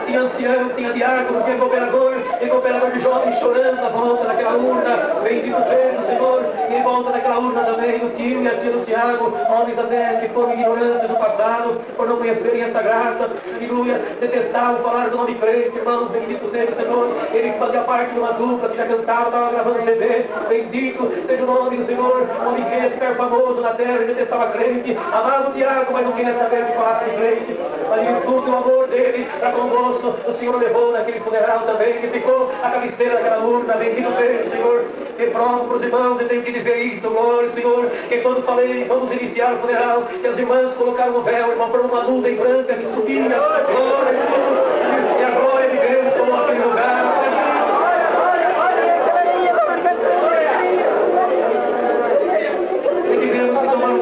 tinha ancião, tinha diácono, tinha cooperador de jovens chorando à volta daquela urna, bendito seja o Senhor, e em volta daquela urna também o tio e a tia do Tiago, homens até que foram ignorantes do passado, por não conhecerem essa graça, aleluia, detestavam falar do nome crente, irmãos, bendito seja o Senhor, ele fazia parte de uma dupla que já cantava, estava gravando CD, bendito seja o nome do Senhor, homem que ia ficar famoso na terra, detestava crente, amava o Tiago, mas não queria saber de falar de crente, ali tudo o amor dele para convosco, o Senhor levou naquele funeral também, que ficou a cabeceira daquela urna, bendito seja o Senhor, e pronto para os irmãos, e tem que dizer isso, glória ao Senhor, que quando falei, vamos iniciar o funeral, que as irmãs colocaram o véu, irmão, por uma nuvem branca que subia, glória a Deus, e a glória de Deus tomou aquele lugar,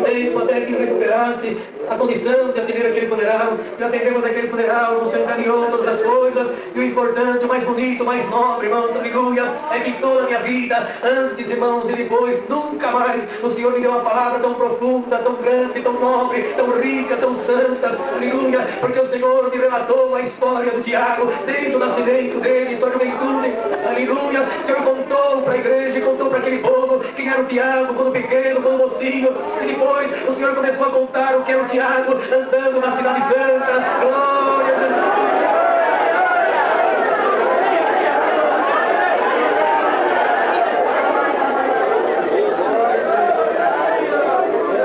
tempo até que recuperasse a condição de atender aquele funeral, e atendemos aquele funeral, o Senhor caminhou todas as coisas, e o importante, o mais bonito, o mais nobre, irmãos, aleluia, é que toda a minha vida, antes, irmãos, e depois, nunca mais, o Senhor me deu uma palavra tão profunda, tão grande, tão nobre, tão rica, tão santa, aleluia, porque o Senhor me relatou a história do Tiago, desde o nascimento dele, sua juventude, aleluia, o Senhor contou para a igreja, contou para aquele povo, quem era o Tiago, quando pequeno, quando mocinho, e depois o Senhor começou a contar o que era o Tiago, andando na cidade santa, glória a Deus.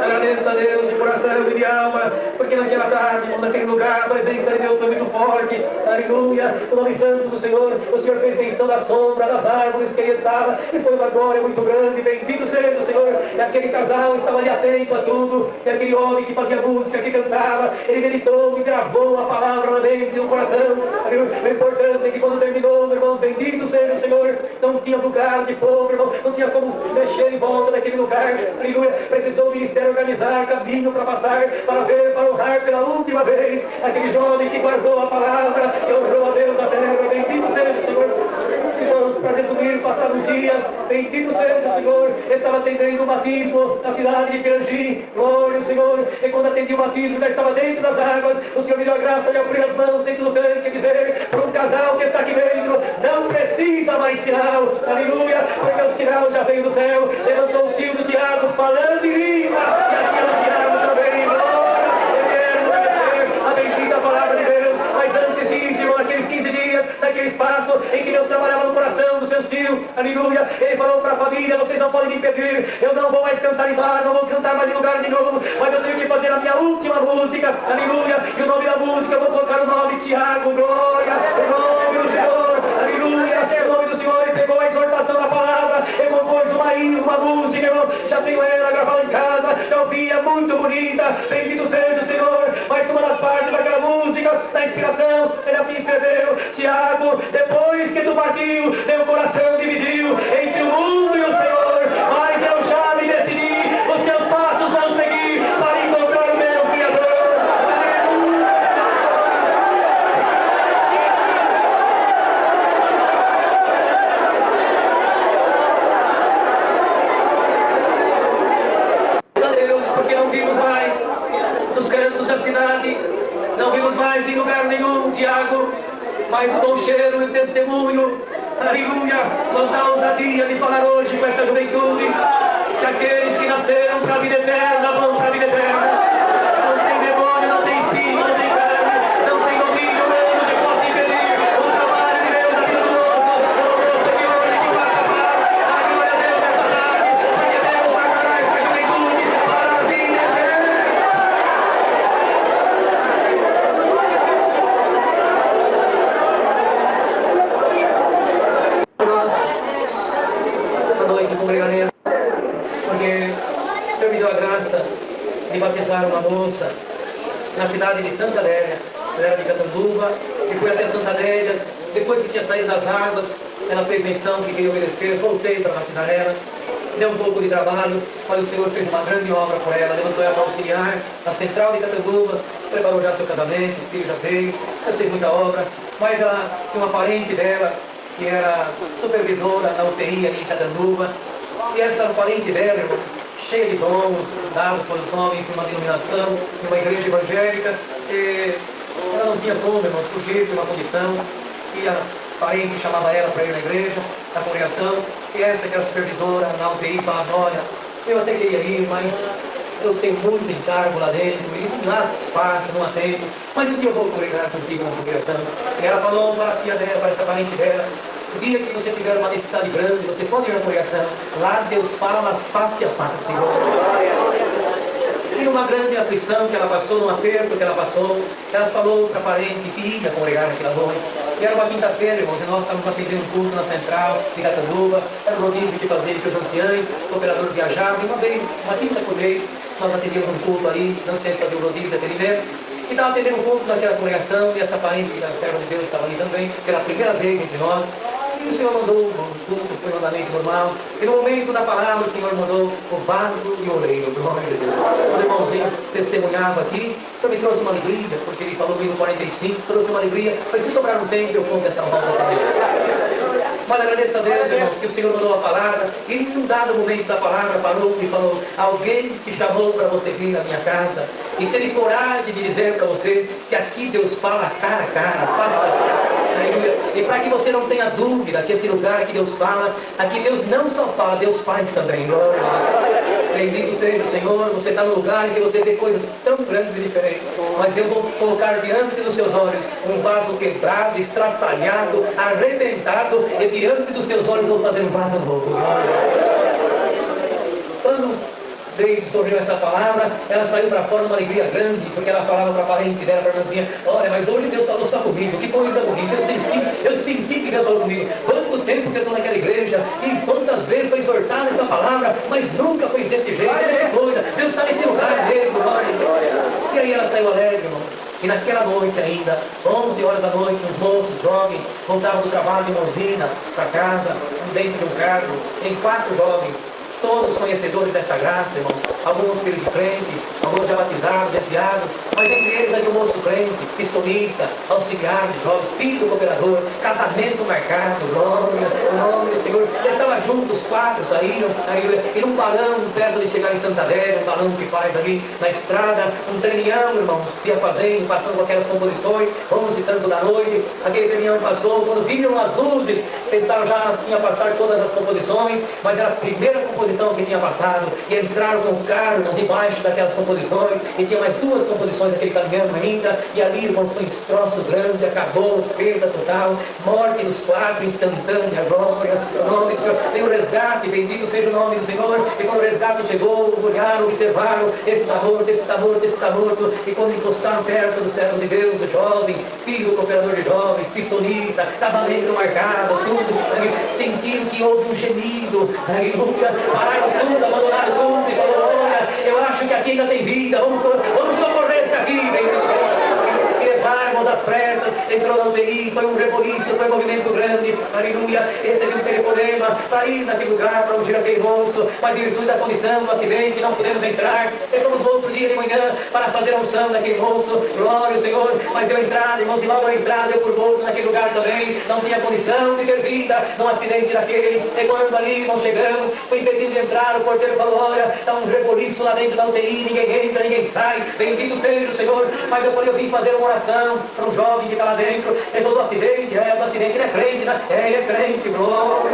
Agradeço a Deus de coração e de alma, porque naquela tarde, naquele lugar, a presença de Deus foi muito forte, aleluia, o nome santo do Senhor, o Senhor fez menção da sombra, das árvores que ele estava, e foi uma glória muito grande, bendito seja o Senhor, e aquele casal estava ali atento a tudo, e aquele homem que fazia música, que cantava, ele meditou e gravou a palavra na mente do coração, o importante é que quando terminou, meu irmão, bendito seja o Senhor, não tinha lugar de fogo, irmão, não tinha como mexer em volta daquele lugar, aleluia, precisou o ministério organizar caminho para passar, para ver, para honrar pela última vez, aquele jovem que guardou a palavra, que honrou a Deus na terra, bendito seja o Senhor. Irmãos, para resumir, passaram os dias, bendito seja o Senhor, estava atendendo o batismo na cidade de Pirangi, glória ao Senhor, e quando atendi o batismo, já estava dentro das águas, o Senhor me deu a graça de abrir as mãos dentro do tanque e dizer, para um casal que está aqui dentro, não precisa mais sinal, aleluia, porque o sinal já veio do céu, levantou o tio do Tiago, falando em língua, e a tia do Tiago também, glória, eu quero agradecer a bendita palavra de Deus, mas antes disso, naqueles 15 dias, naquele espaço em que Deus trabalhava no coração dos seus filhos, aleluia, ele falou para a família, vocês não podem me impedir, eu não vou mais cantar em bar, não vou cantar mais em lugar nenhum, mas eu tenho que fazer a minha última música, aleluia, e o nome da música, eu vou colocar o nome Tiago, glória, o nome do Senhor, aleluia, o nome do Senhor, ele pegou a exortação da palavra, ele compôs uma música, eu já tenho ela gravada em casa, já ouvia, muito bonita, bendito seja o Senhor, mas uma das partes daquela música, da inspiração, ele assim escreveu, Tiago, depois que tu partiu, teu coração dividiu entre o mundo e o Senhor, mas eu já me decidi, os teus passos vão seguir para encontrar o meu Criador. Deus, porque não vimos mais nos cantos da cidade, não vimos mais em lugar nenhum, Tiago, mas o bom cheiro e o testemunho, aleluia, nos dá a ousadia de falar hoje com essa juventude, que aqueles que nasceram para a vida eterna vão para a vida eterna, não tem demônio, não tem filho, não tem carne, não tem domínio humano que possa impedir o trabalho de Deus na vida do nosso, o Senhor que vai acabar, a glória a Deus nessa tarde, porque Deus vai guardar essa juventude para a vida eterna. Porque o Senhor me deu a graça de batizar uma moça na cidade de Santa Adélia, ela era de Catanduva, e fui até Santa Adélia, Depois que tinha saído das águas, ela fez menção que queria obedecer, voltei para batizar ela. Deu um pouco de trabalho, mas o Senhor fez uma grande obra por ela, levantou ela para auxiliar na central de Catanduva, preparou já seu casamento, o filho já veio, eu sei muita obra, mas ela tinha uma parente dela, que era supervisora na UTI ali em Catanduva, e essa parente dela, irmão, cheia de dons, dados por os homens, uma denominação, de uma igreja evangélica, e ela não tinha como, irmão, sujeito uma condição, e a parente chamava ela para ir na igreja, na congregação, e essa que era a supervisora na UTI falava, olha, eu até queria ir, mas eu tenho muito encargo lá dentro, e nada fácil, não atendo, mas um dia eu vou congregar contigo na congregação. E ela falou para a tia dela, para essa parente dela, o dia que você tiver uma necessidade grande, você pode ir na congregação, lá Deus fala face a face, E uma grande aflição que ela passou, num aperto que ela passou, ela falou para a parente que ia congregar naquela noite. E era uma quinta-feira, irmãos, e nós estávamos atendendo um culto na central de Catanduva, era um rodízio que fazia para os anciãos, o operador viajava, e uma quinta por mês, nós atendíamos um culto ali, não sei se fazia o rodízio daquele mês, e estava atendendo um culto naquela congregação, e essa parente, a serva de Deus, estava ali também, pela primeira vez entre nós. E o Senhor mandou um culto, foi um mandamento normal. E no momento da palavra, o Senhor mandou o vaso e o oleiro, glória a Deus. O irmãozinho testemunhava aqui, isso me trouxe uma alegria, porque ele falou comigo no 45, trouxe uma alegria. Mas se sobrar um tempo, eu conto essa volta para Deus. Mas agradeço a Deus, irmão, que o Senhor mandou a palavra, e em um dado momento da palavra parou e falou, alguém te chamou para você vir à minha casa, e teve coragem de dizer para você que aqui Deus fala cara a cara, fala. E para que você não tenha dúvida que esse lugar que Deus fala, aqui Deus não só fala, Deus faz também. Glória a Deus. Bendito seja o Senhor, você está no lugar em que você vê coisas tão grandes e diferentes. Mas eu vou colocar diante dos seus olhos um vaso quebrado, estraçalhado, arrebentado, e diante dos teus olhos vou fazer um vaso novo. Quando Deus sorriu essa palavra, ela saiu para fora uma alegria grande, porque ela falava para a parente dela, para a irmãzinha, olha, mas hoje Deus falou só comigo, que coisa bonita, eu senti que Deus falou comigo, quanto tempo que eu estou naquela igreja, e quantas vezes foi exortada essa palavra, mas nunca foi desse jeito, dessa coisa, Deus está nesse lugar mesmo, glória. E aí ela saiu alegre, irmão. E naquela noite ainda, 11 horas da noite, os moços, jovens, voltavam do trabalho de Mãozina para casa, dentro de um carro, em 4 jovens, todos conhecedores dessa graça, irmão. Alguns filhos de crente, alguns já batizados, desviados, mas entre eles havia um moço crente, pistolista, auxiliar de jovens, filho do cooperador, casamento marcado, glória, o nome do Senhor. Eles estavam juntos, os 4 saíram, e num balão, perto de chegar em Santander, um balão que faz ali na estrada, um trenião, irmão, ia fazendo, passando com aquelas composições, 11 e tanto da noite, aquele trenião passou, quando viram as luzes, pensaram já tinha passado todas as composições, mas era a primeira composição que tinha passado, e entraram com o carro debaixo daquelas composições, e tinha mais 2 composições daquele caminhão ainda, e ali, irmãos, foi um destroço grande, acabou, perda total, morte dos 4, instantânea, glória, o nome do Senhor, tem o resgate, bendito seja o nome do Senhor, e quando o resgate chegou, olharam, observaram, esse está morto, esse está morto, esse está morto, e quando encostaram perto do servo de Deus, o jovem, filho do cooperador de jovens, pistolista, casamento marcado, tudo, sentiram que houve um gemido, aleluia, pararam tudo, abandonaram tudo e falou, olha, eu acho que aqui ainda tem vida, vamos socorrer esse aqui, e levaram das pressas, entrou na UTI, foi um reboliço, foi um movimento grande, aleluia, recebeu um telefonema para ir naquele lugar, para ungir aquele moço, mas em virtude da condição do acidente, não pudemos entrar, fomos outro dia de manhã para fazer a unção daquele moço, glória ao Senhor, mas deu entrada, irmãos, e logo a entrada, eu por volta naquele lugar também, não tinha condição de ter vida num acidente daquele, e quando ali nós chegamos, foi impedido de entrar, o porteiro falou, olha, está um reboliço lá dentro da UTI, ninguém entra, ninguém sai, bendito seja o Senhor, mas eu falei, eu vim fazer uma oração para um jovem que está lá dentro, ele falou do acidente, do acidente, ele é crente, né? Ele é crente, glória.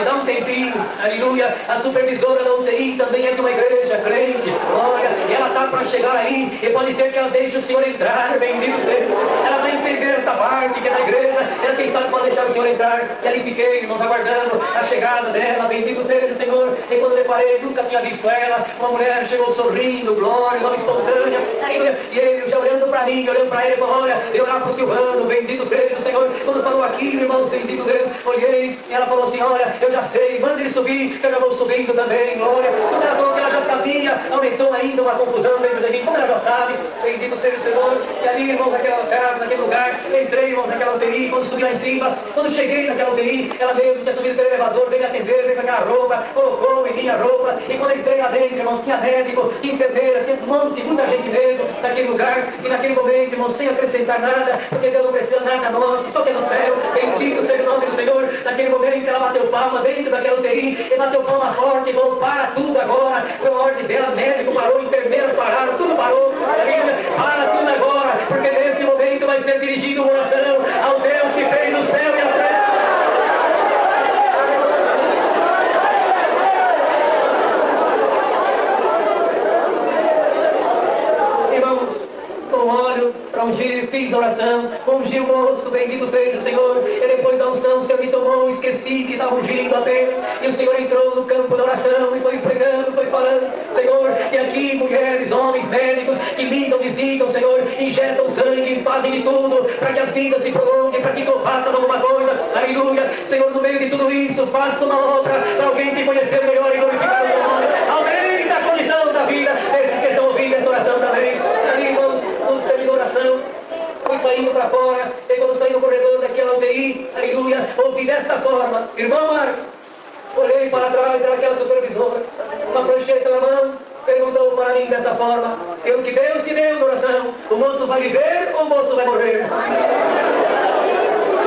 Dá um tempinho, aleluia, a supervisora da UTI também é de uma igreja crente, glória, e ela está para chegar aí, e pode ser que ela deixe o Senhor entrar, bendito seja, ela vai entender essa parte que é da igreja, Ela, quem sabe, pode deixar o Senhor entrar. E ali fiquei, irmãos, aguardando a chegada dela. Bendito seja o Senhor. E quando reparei, nunca tinha visto ela. Uma mulher chegou sorrindo, glória, nome espontânea. E ele já olhando para mim, olhando para ele, falou, olha, eu olhava para o Silvano, bendito seja o Senhor. Quando falou aqui, irmãos, bendito Deus, olhei, e ela falou assim, olha, eu já sei, manda ele subir, que eu já vou subindo também, glória. Quando ela falou que ela já sabia, aumentou ainda uma confusão dentro de mim, como ela já sabe, bendito seja o Senhor. E ali, irmãos, naquela casa, naquele lugar, entrei, irmãos, naquela UTI, quando subi lá em cima, quando cheguei naquela UTI, ela mesmo tinha subido pelo elevador, veio me atender, veio pegar a roupa, colocou em minha roupa, e quando entrei lá dentro, irmãos, tinha médico, tinha enfermeira, tinha um monte, muita gente mesmo, naquele lugar, e naquele momento, irmãos, sem acrescentar nada, porque Deus não precisa nada a nós, só que no céu, bendito seja o nome do Senhor. Naquele momento ela bateu palma dentro daquela UTI, e bateu palma forte, e falou, para tudo agora, foi a ordem dela, médico parou, enfermeiro pararam, tudo parou, para tudo agora, porque nesse momento vai ser dirigido uma oração ao Deus que fez o céu e a terra. Para ungir, fiz oração, ungi o moço, bendito seja o Senhor, e depois da unção o Senhor me tomou, esqueci que estava ungindo apenas, e o Senhor entrou no campo da oração, e foi pregando, foi falando, Senhor, e aqui mulheres, homens, médicos, que ligam, desligam, Senhor, injetam sangue, fazem de tudo, para que as vidas se prolonguem, para que tu faças alguma coisa, aleluia, Senhor, no meio de tudo isso, faça uma obra, para alguém te conhecer melhor e glorificar o teu nome, aumenta a condição da vida, esses que estão ouvindo essa oração também, ali, irmãos, terminou a oração, fui saindo para fora, e quando saí no corredor daquela UTI, aleluia, ouvi desta forma, irmão Marcos, olhei para trás daquela supervisora, uma prancheta na mão, perguntou para mim desta forma, o que Deus te deu na oração, o moço vai viver ou o moço vai morrer?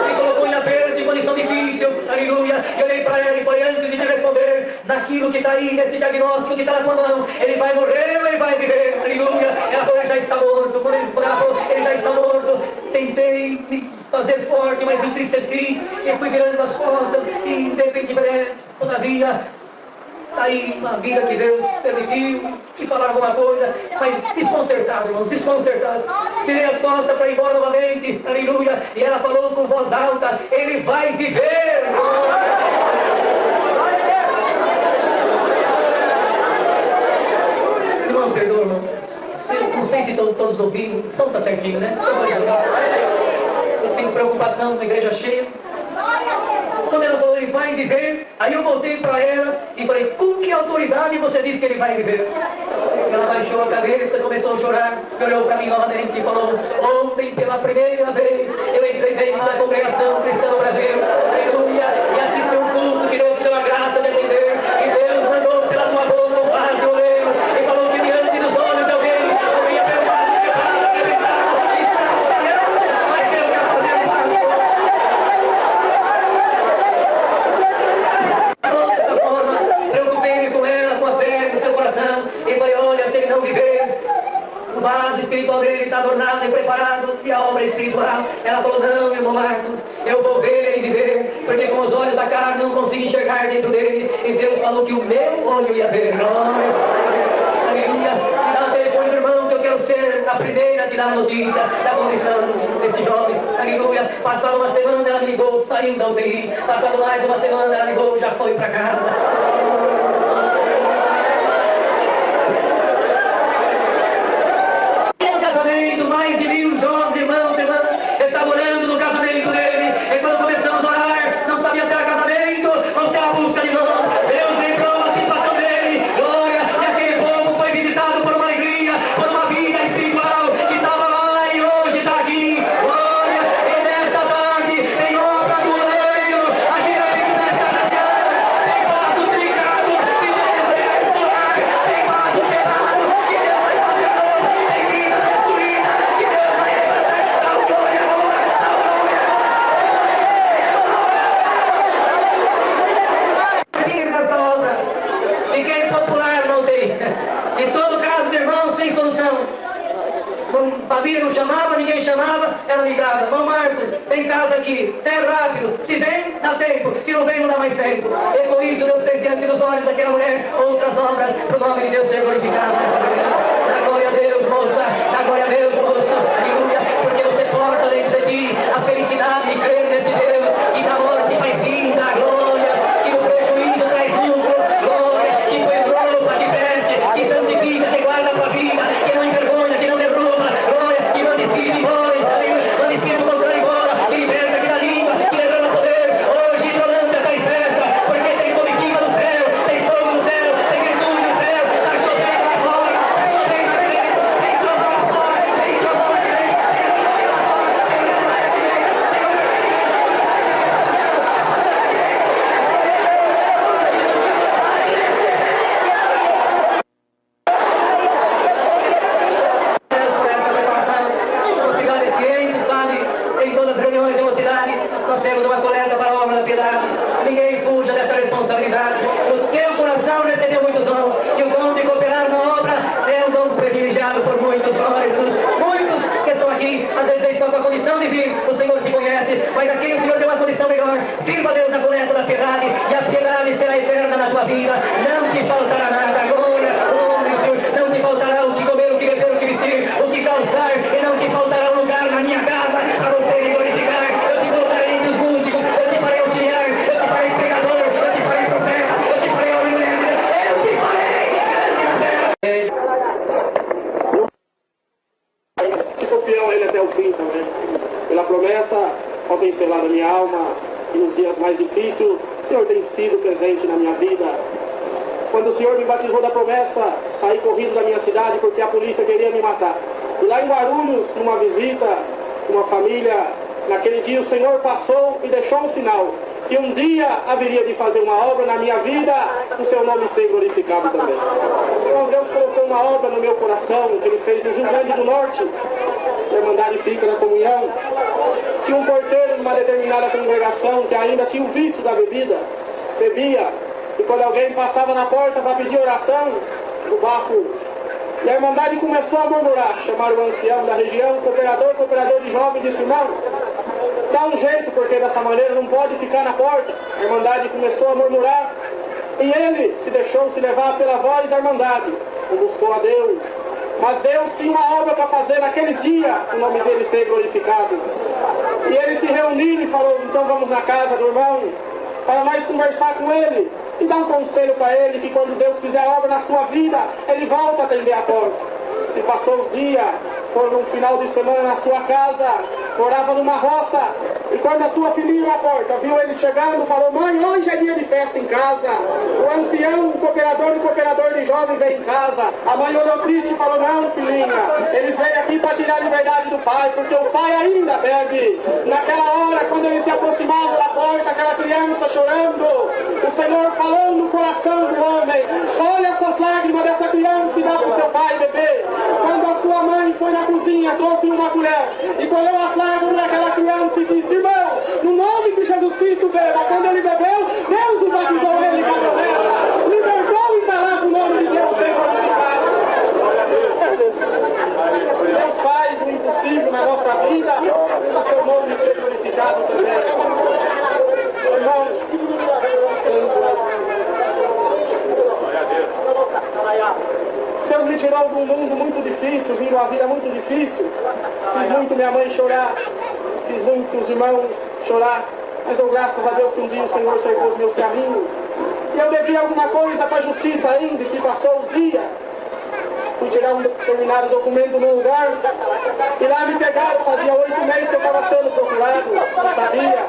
Me colocou em aperto, em condição difícil, aleluia, e olhei para ela e foi antes de me responder, naquilo que está aí, nesse diagnóstico que está na sua mão, ele vai morrer ou ele vai viver, aleluia, ela falou, ele já está morto, quando ela falou, ele já está morto, tentei me fazer forte, mas me entristeci, e fui virando as costas, e de repente, todavia, aí uma vida que Deus permitiu, e falar alguma coisa, mas desconcertado, irmãos, desconcertado. Virei as costas para ir embora novamente, aleluia, e ela falou com voz alta, ele vai viver! Irmão, perdoa, irmão. Não sei se todos ouviram, o som está certinho, né? Eu sinto preocupação na igreja cheia. Quando ela falou, ele vai viver, aí eu voltei para ela e falei, com que autoridade você diz que ele vai viver? Ela baixou a cabeça, começou a chorar, e olhou para mim novamente e falou, ontem pela primeira vez eu entrei dentro da congregação cristã do Brasil, aleluia, e assisti um culto que Deus te deu a graça de atender, e Deus mandou pela tua boca um vaso de oleiro, e falou que diante dos olhos de alguém, eu ia perguntar o que eu faço, mas eu quero fazer um vaso. Dessa forma, preocupei-me com ela, com a fé do seu coração, e falei, olha, se ele não viver, o vaso espiritual dele está adornado e preparado, e a obra espiritual. Ela falou, não, irmão Marcos, eu vou ver ele viver, porque com os olhos da carne não consigo enxergar dentro dele, e Deus falou que o meu olho ia ver. Glória, aleluia. Me dá o telefone do irmão, que eu quero ser a primeira a te dar a notícia da condição desse jovem, aleluia. Passada uma semana ela me ligou, saiu da UTI, passada mais uma semana ela ligou, já foi para casa. Mais de 1000 jovens, irmãos, irmãs, estavam orando no casamento dele, e quando começamos a orar, não sabia se era casamento ou se era busca de nós. Deus lembrou a situação dele, glória, e aquele povo foi visitado por uma alegria, por uma vida espiritual, que estava lá e hoje está aqui, glória, e nesta tarde, em obra do reino, aqui na vida desta casa, tem passos ligados, que Deus vai restaurar, tem passos quebrados, que Deus vai fazer novo, tem vida destruída, que Deus vai restaurar, glória, nessa obra. Ninguém popular não tem. Em todo caso de irmão, sem solução. A família não chamava, ninguém chamava, ela ligava. Irmão Marcos, tem casa aqui, é rápido. Se vem, dá tempo. Se não vem, não dá mais tempo. E com isso, Deus fez diante dos olhos daquela mulher outras obras, para o nome de Deus ser glorificado. Dá glória a Deus, moça. Dá glória a Deus, moça. Aleluia. Porque você porta dentro de ti a felicidade de crer nesse fizemos uma coleta para a obra da piedade. Ninguém fuja dessa responsabilidade. O teu coração recebeu muitos dons, e o dom de cooperar na obra é um dom privilegiado por muitos muitos que estão aqui, às vezes estão com a condição de vir, o Senhor te conhece, mas aqui o Senhor tem uma condição melhor. Sirva a Deus na coleta da piedade, e a piedade será eterna na tua vida. Não te faltará nada agora, não te faltará o que comer, o que beber, o que vestir, o que calçar, e não te faltará um lugar na minha casa para você me glorificar. Eu te colocarei entre os músicos, eu te farei auxiliar, eu te farei pregador, eu te farei profeta, eu te farei homem mulher, eu te farei. Fico fiel a Ele até o fim também. Pela promessa, ao tem selado a minha alma, e nos dias mais difíceis, o Senhor tem sido presente na minha vida. Quando o Senhor me batizou da promessa, saí correndo da minha cidade porque a polícia queria me matar. E lá em Guarulhos, numa visita, uma família, naquele dia o Senhor passou e deixou um sinal, que um dia haveria de fazer uma obra na minha vida, o seu nome ser glorificado também. Então Deus colocou uma obra no meu coração, que Ele fez no Rio Grande do Norte. A Irmandade fica na comunhão. Tinha um porteiro numa determinada congregação que ainda tinha o vício da bebida, bebia, e quando alguém passava na porta para pedir oração, o bafo, e a Irmandade começou a murmurar, chamaram o ancião da região, cooperador de jovem, disse: irmão, dá um jeito, porque dessa maneira não pode ficar na porta. A Irmandade começou a murmurar, e ele se deixou se levar pela voz da Irmandade, e buscou a Deus. Mas Deus tinha uma obra para fazer naquele dia, o nome dele ser glorificado. E ele se reuniu e falou: então vamos na casa do irmão, para nós conversar com ele, e dar um conselho para ele, que quando Deus fizer a obra na sua vida, ele volta a atender a porta. Se passou os dias, foi num final de semana na sua casa, morava numa roça, e quando a sua filhinha na porta viu ele chegando, falou: mãe, hoje é dia de festa em casa. O ancião, o cooperador de jovem veio em casa. A mãe olhou triste e falou: não, filhinha, eles vêm aqui para tirar a liberdade do pai, porque o pai ainda bebe. Naquela hora, quando ele se aproximava da porta, aquela criança chorando, o Senhor falou no coração do homem: olha essas lágrimas dessa criança e dá para o seu pai beber. Quando a sua mãe foi na cozinha, trouxe uma colher e colheu as lágrimas daquela criança e disse: irmão, no nome de Jesus Cristo beba. Quando ele bebeu, Deus o batizou ele com a promessa. Libertou e falava o nome de Deus sem glorificado. Deus faz o impossível na nossa vida, e o seu nome ser glorificado também. Irmãos, Deus me tirou de um mundo muito difícil, vim uma vida muito difícil. Fiz muito minha mãe chorar, fiz muitos irmãos chorar, mas dou graças a Deus que um dia o Senhor cercou os meus caminhos. E eu devia alguma coisa para a justiça ainda, e se passou os dias. Fui tirar um determinado documento num lugar, e lá me pegaram, fazia 8 meses que eu estava sendo procurado, não sabia.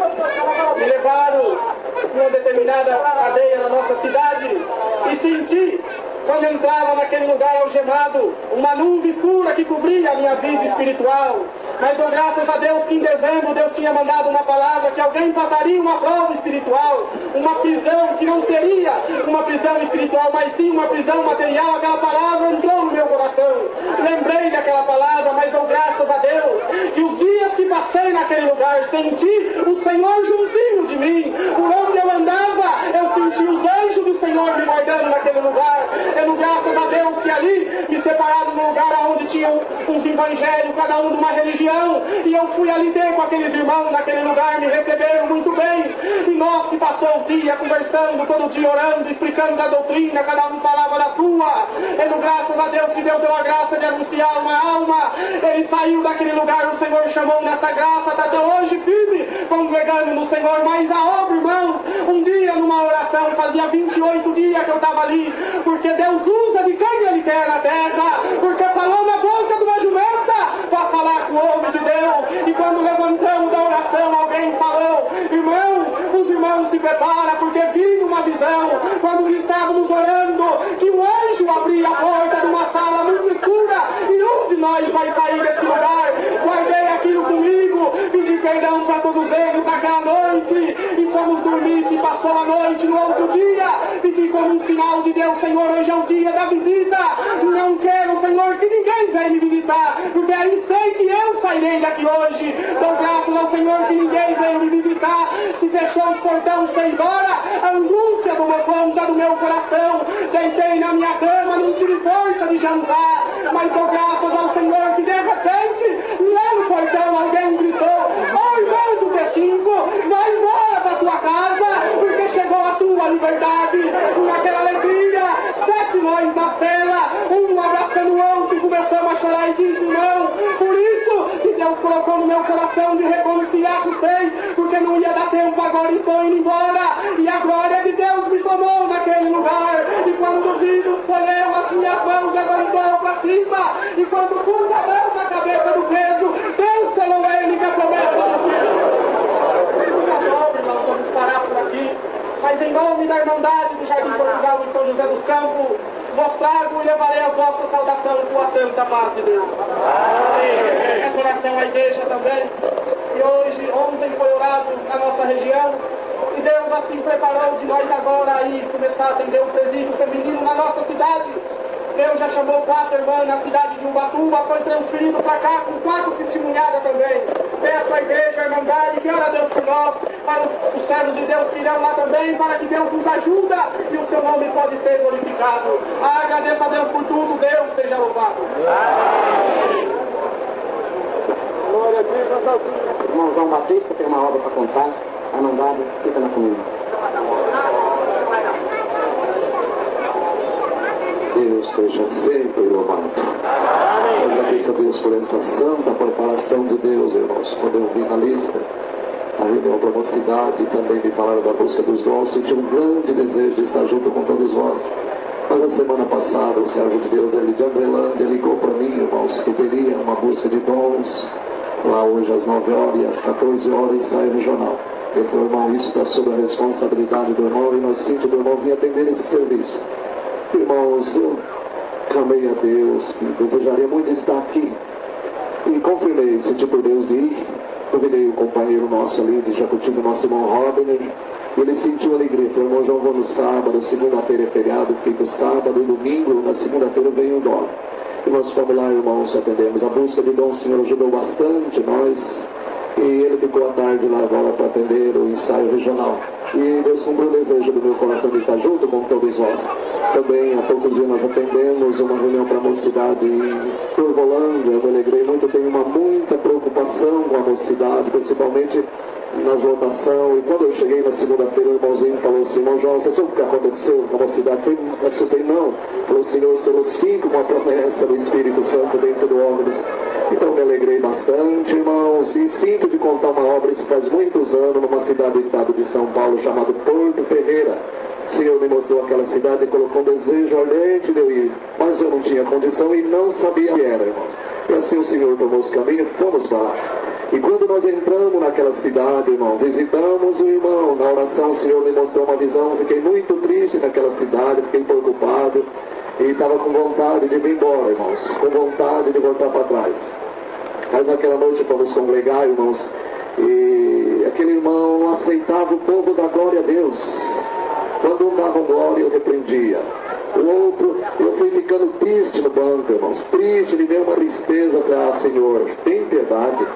Me levaram para uma determinada cadeia na nossa cidade, e senti, quando entrava naquele lugar algemado, uma nuvem escura que cobria a minha vida espiritual. Mas dou graças a Deus que em dezembro Deus tinha mandado uma palavra, que alguém passaria uma prova espiritual, uma prisão que não seria uma prisão espiritual, mas sim uma prisão material. Aquela palavra entrou no meu coração. Lembrei daquela palavra, mas dou graças a Deus que os dias que passei naquele lugar, senti o Senhor juntinho de mim. Por onde eu andava, eu senti os anjos do Senhor me guardando naquele lugar. Eu dou graças a Deus que ali me separaram num lugar onde tinham uns evangélicos, cada um de uma religião, e eu fui ali ter com aqueles irmãos naquele lugar, me receberam muito bem, e nós se passou o dia conversando, todo dia orando, explicando da doutrina, cada um falava da sua. Eu dou graças a Deus que Deus deu a graça de anunciar uma alma. Ele saiu daquele lugar, o Senhor chamou nessa graça, está até hoje firme, congregando no Senhor. Mas a obra, irmãos, um dia numa oração, fazia 28 dias que eu estava ali, porque Deus usa de quem Ele quer na terra, porque falou na boca de uma jumenta para falar com o homem de Deus. E quando levantamos da oração, alguém falou: irmãos, os irmãos se preparam, porque vi uma visão, quando estávamos orando, que o anjo abria a porta de uma sala muito escura, e um de nós vai sair desse lugar. Guardei aquilo comigo, pedi perdão para todos eles naquela noite, e fomos dormir. Se passou a noite, no outro dia, pedi como um sinal de Deus: Senhor, hoje é o dia da visita. Não quero, Senhor, que ninguém venha me visitar, porque aí sei que eu sairei daqui hoje. Dou graças ao Senhor que ninguém veio me visitar. se fechou os portões e foi embora, a angústia tomou conta do meu coração. Deitei na minha cama, não tive força de jantar, mas dou graças ao Senhor que de repente, lá no portão alguém gritou: ô irmão do P5, vai embora pra tua casa, porque chegou a tua liberdade. Naquela alegria, 7 nós na cela, um abraçando o outro, começamos a chorar e disse: não, por isso que Deus colocou no meu coração de reconciliar com vocês, porque não ia dar tempo agora e estou indo embora, e a glória de Deus me tomou naquele lugar, e quando vindo foi eu, as minhas mãos levantou para cima, e quando pus a mão na cabeça do preso, Deus selou ele com a promessa do Deus. Nós vamos parar por aqui, mas em nome da Irmandade do Jardim Portugal de São José dos Campos, vos trago e levarei a vossa saudação com a santa paz de Deus. Essa oração à igreja também, que ontem foi orado na nossa região, e Deus assim preparou de nós agora aí começar a atender o presídio feminino na nossa cidade. Deus já chamou 4 irmãs na cidade de Ubatuba, foi transferido para cá com 4 testemunhadas também. Peço à igreja, à Irmandade, que ora a Deus por nós, para os servos de Deus que irão lá também, para que Deus nos ajuda e o seu nome pode ser glorificado. Agradeço a Deus por tudo, Deus seja louvado. Glória a Deus. Irmão João Batista tem uma obra para contar, a Irmandade fica na comunhão. Deus seja sempre louvado. Eu agradeço a Deus por esta santa preparação de Deus, irmãos. Quando eu vi na lista a reunião para a mocidade, também me falaram da busca dos dons, eu tinha um grande desejo de estar junto com todos vós. Mas a semana passada, o servo de Deus de Andrelândia ligou para mim, irmãos, que teria uma busca de dons lá hoje às 9 horas e às 14 horas ensaio regional. Ele falou: irmão, isso está sob a responsabilidade do irmão, e nós sentimos do irmão vir atender esse serviço. Irmãos, eu clamei a Deus, que desejaria muito estar aqui, e confirmei, senti por Deus de ir. Convidei o companheiro nosso ali de Jacutinga, nosso irmão Robiner, e ele sentiu alegria. Falei: irmão João, vou no sábado, segunda-feira é feriado, fico sábado e domingo, na segunda-feira eu venho em dó. E nós fomos lá, irmãos, atendemos. A busca de dom, o Senhor ajudou bastante nós, e ele ficou à tarde lá agora para atender o ensaio regional. E Deus cumpriu o desejo do meu coração de estar junto com todos vós. Também há poucos dias nós atendemos uma reunião para a mocidade em Turvolândia. Eu me alegrei muito, tenho muita preocupação com a mocidade, principalmente nas votações. E quando eu cheguei na segunda-feira, o irmãozinho falou assim: irmão João, você sabe o que aconteceu com a mocidade? Eu assustei, não. Falou: o Senhor selou 5 com a promessa do Espírito Santo dentro do ônibus. Então me alegrei bastante, irmãos, e sinto de contar uma obra, isso faz muitos anos, numa cidade do estado de São Paulo, chamada Porto Ferreira. O Senhor me mostrou aquela cidade e colocou um desejo ardente de eu ir, mas eu não tinha condição e não sabia o que era, irmãos. E assim o Senhor tomou os caminhos, fomos para lá. E quando nós entramos naquela cidade, irmão, visitamos o irmão, na oração o Senhor me mostrou uma visão, fiquei muito triste naquela cidade, fiquei preocupado, e estava com vontade de vir embora, irmãos, com vontade de voltar para trás. Mas naquela noite fomos congregar, irmãos, e aquele irmão não aceitava o povo da glória a Deus. Quando um dava glória, eu repreendia. O outro, eu fui ficando triste no banco, irmãos, triste, me deu uma tristeza. Falei: Senhor, tem piedade,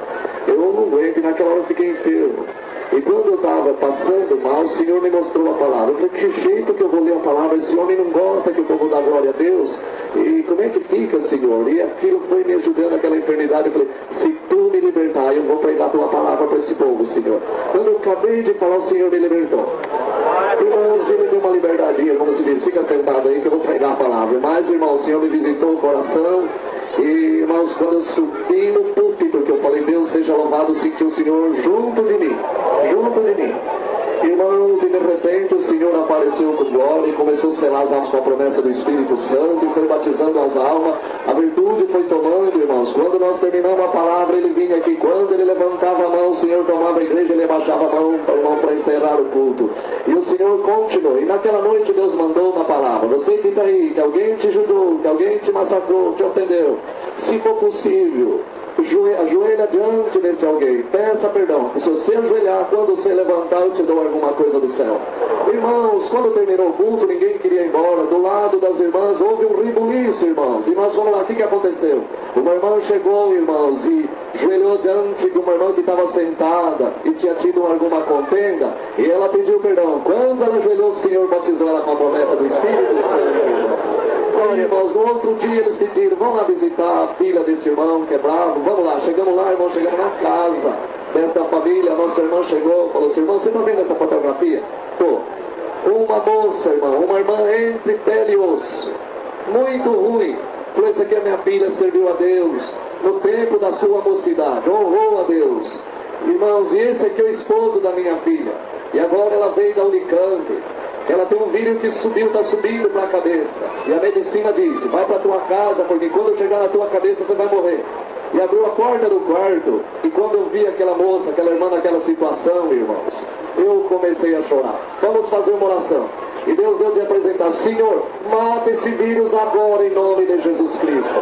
eu não aguento, e naquela hora eu fiquei enfermo. E quando eu estava passando mal, o Senhor me mostrou a palavra. Eu falei: que jeito que eu vou ler a palavra? Esse homem não gosta que o povo dá glória a Deus. E como é que fica, Senhor? E aquilo foi me ajudando naquela enfermidade. Eu falei: se tu me libertar, eu vou pregar a tua palavra para esse povo, Senhor. Quando eu acabei de falar, o Senhor me libertou. Irmãos, ele deu uma liberdadinha, como se diz: fica sentado aí que eu vou pregar a palavra. Mas, irmão, o Senhor me visitou o coração. E, irmãos, quando eu subi no púlpito, que eu falei: Deus seja louvado, senti o Senhor junto de mim. Junto de mim. Irmãos, e de repente o Senhor apareceu com glória e começou a selar as almas com a promessa do Espírito Santo, e foi batizando as almas. A virtude foi tomando, irmãos. Quando nós terminamos a palavra, ele vinha aqui. Quando ele levantava a mão, o Senhor tomava a igreja, ele abaixava a mão para encerrar o culto. E o Senhor continuou. E naquela noite Deus mandou uma palavra: você que está aí, que alguém te ajudou, que alguém te massacrou, te ofendeu, se for possível, Ajoelha diante desse alguém, peça perdão. Se você ajoelhar, quando você levantar, eu te dou alguma coisa do céu. Irmãos, quando terminou o culto, ninguém queria ir embora. Do lado das irmãs houve um ribuliço, irmãos. E nós vamos lá, o que aconteceu? Uma irmã chegou, irmãos, e ajoelhou diante de uma irmã que estava sentada e tinha tido alguma contenda, e ela pediu perdão. Quando ela ajoelhou, o Senhor batizou ela com a promessa do Espírito Santo. Olha, irmãos, no outro dia eles pediram, vamos lá visitar a filha desse irmão que é bravo. Vamos lá, chegamos lá, irmão, chegamos na casa desta família. A nossa irmã chegou, falou assim: irmão, você está vendo essa fotografia? Tô. Uma moça, irmão, uma irmã entre pele e osso, muito ruim. Falou: essa aqui é minha filha, serviu a Deus no tempo da sua mocidade, honrou a Deus. Irmãos, e esse aqui é o esposo da minha filha, e agora ela veio da Unicamp. Ela tem um vírus que subiu, está subindo para a cabeça. E a medicina disse: vai para a tua casa, porque quando chegar na tua cabeça você vai morrer. E abriu a porta do quarto. E quando eu vi aquela moça, aquela irmã naquela situação, irmãos, eu comecei a chorar. Vamos fazer uma oração. E Deus deu de apresentar: Senhor, mata esse vírus agora em nome de Jesus Cristo.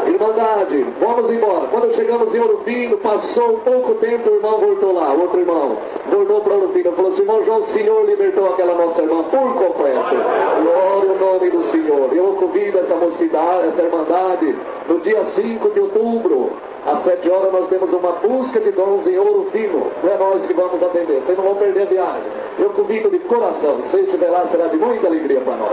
Irmandade, vamos embora. Quando chegamos em Ouro Fino, passou pouco tempo, o irmão voltou lá, outro irmão voltou para Ouro Fino, falou assim: irmão João, o Senhor libertou aquela nossa irmã por completo. Glória ao nome do Senhor. Eu convido essa mocidade, essa irmandade, no dia 5 de outubro, às 7 horas, nós temos uma busca de dons em Ouro Fino. Não é nós que vamos atender, vocês não vão perder a viagem. Eu convido de coração, se estiver lá, será de muita alegria para nós.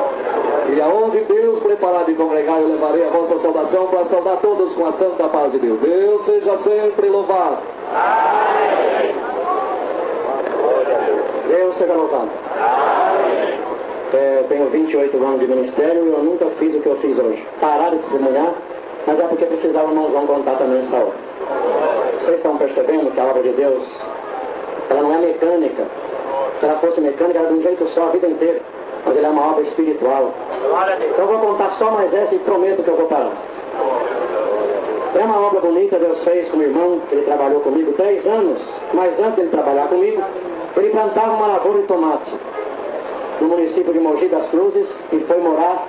E aonde Deus preparar de congregar, eu levarei a vossa saudação para saudar todos com a santa paz de Deus. Deus seja sempre louvado. Amém. Deus seja louvado. Tenho 28 anos de ministério e eu nunca fiz o que eu fiz hoje. Parar de testemunhar, mas é porque precisava, irmãos, vão contar também essa hora. Vocês estão percebendo que a obra de Deus, ela não é mecânica. Se ela fosse mecânica, era de um jeito só a vida inteira. Mas ela é uma obra espiritual. Então eu vou contar só mais essa e prometo que eu vou parar. É uma obra bonita, Deus fez com o irmão, que ele trabalhou comigo 3 anos. Mas antes de ele trabalhar comigo, ele plantava uma lavoura de tomate no município de Mogi das Cruzes e foi morar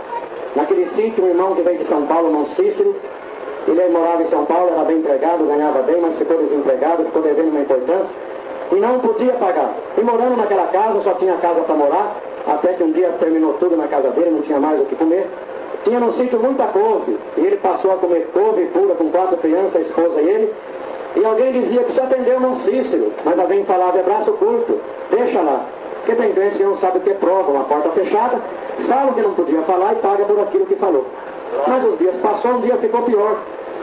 naquele sítio. Um irmão que veio de São Paulo, irmão Cícero. Ele morava em São Paulo, era bem empregado, ganhava bem, mas ficou desempregado, ficou devendo uma importância e não podia pagar. E morando naquela casa, só tinha casa para morar, até que um dia terminou tudo na casa dele, não tinha mais o que comer. Tinha no sítio muita couve, e ele passou a comer couve pura com 4 crianças, a esposa e ele. E alguém dizia que já atendeu o irmão Cícero, mas alguém falava: é braço curto, deixa lá. Porque tem gente que não sabe o que é prova, uma porta fechada, fala o que não podia falar e paga por aquilo que falou. Mas os dias passou, um dia ficou pior.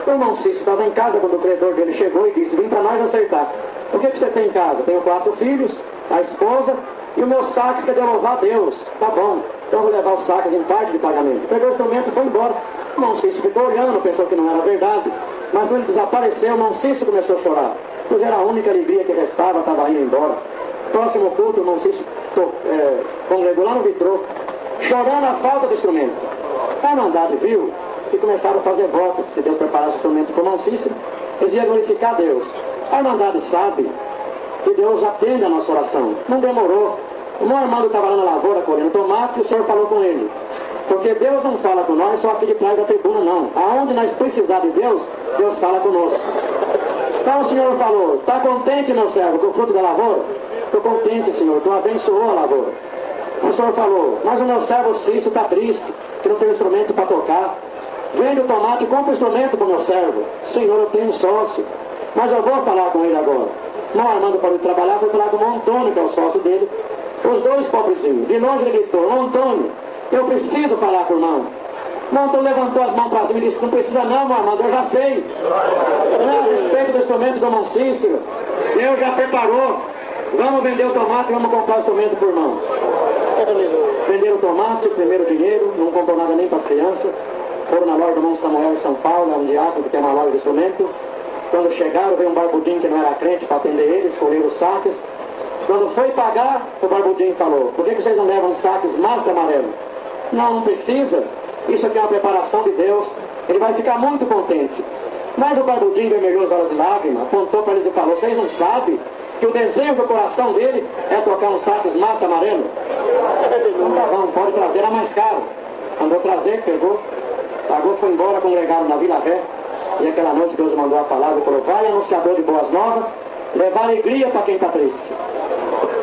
O irmão Cícero estava em casa quando o credor dele chegou e disse: vim para nós acertar. O que você tem em casa? Tenho 4 filhos, a esposa e o meu sax quer louvar a Deus. Tá bom, então eu vou levar os saques em parte de pagamento. Pegou o instrumento e foi embora. O irmão Cícero ficou olhando, pensou que não era verdade. Mas quando ele desapareceu, o irmão Cícero começou a chorar. Pois era a única alegria que restava, estava indo embora. Próximo culto, o irmão Cícero congregou lá no vitrô, chorando a falta do instrumento. A irmandade viu e começaram a fazer voto que se Deus preparasse o instrumento para o irmão Cícero, eles iam glorificar a Deus. A irmandade sabe que Deus atende a nossa oração. Não demorou. O meu irmão estava lá na lavoura colhendo tomate e o Senhor falou com ele. Porque Deus não fala com nós só aqui de trás da tribuna, não. Aonde nós precisarmos de Deus, Deus fala conosco. Então o Senhor falou: está contente, meu servo, com o fruto da lavoura? Estou contente, Senhor, tu abençoou a lavoura. O Senhor falou: mas o meu servo Cícero está triste, que não tem instrumento para tocar. Vende o tomate e compra o instrumento para o meu servo. Senhor, eu tenho um sócio, mas eu vou falar com ele agora. Não Armando para ele trabalhar, foi falar com o Antônio, que é o sócio dele. Os 2 pobrezinhos. De longe ele gritou: Antônio, eu preciso falar com o irmão. O Antônio levantou as mãos para cima e disse: não precisa não, meu Armando, eu já sei. A respeito do instrumento do irmão Cícero, Deus já preparou. Vamos vender o tomate e vamos comprar o instrumento para o irmão. Venderam o tomate, o primeiro dinheiro, não comprou nada nem para as crianças. Foram na loja do irmão Samuel em São Paulo, é um diácono que tem uma loja de instrumento. Quando chegaram, veio um barbudinho que não era crente para atender eles, escolheram os saques. Quando foi pagar, o barbudinho falou: por que vocês não levam os saques massa amarelo? Não precisa. Isso aqui é uma preparação de Deus. Ele vai ficar muito contente. Mas o barbudinho vermelhou os olhos de lágrimas, apontou para eles e falou: vocês não sabem que o desejo do coração dele é tocar uns sacos massa amarelo? Então tá bom, pode trazer, era mais caro. Andou trazer, pegou, pagou, foi embora, congregaram na Vila Vé. E aquela noite Deus mandou a palavra e falou: vai, anunciador de boas novas, levar alegria para quem está triste.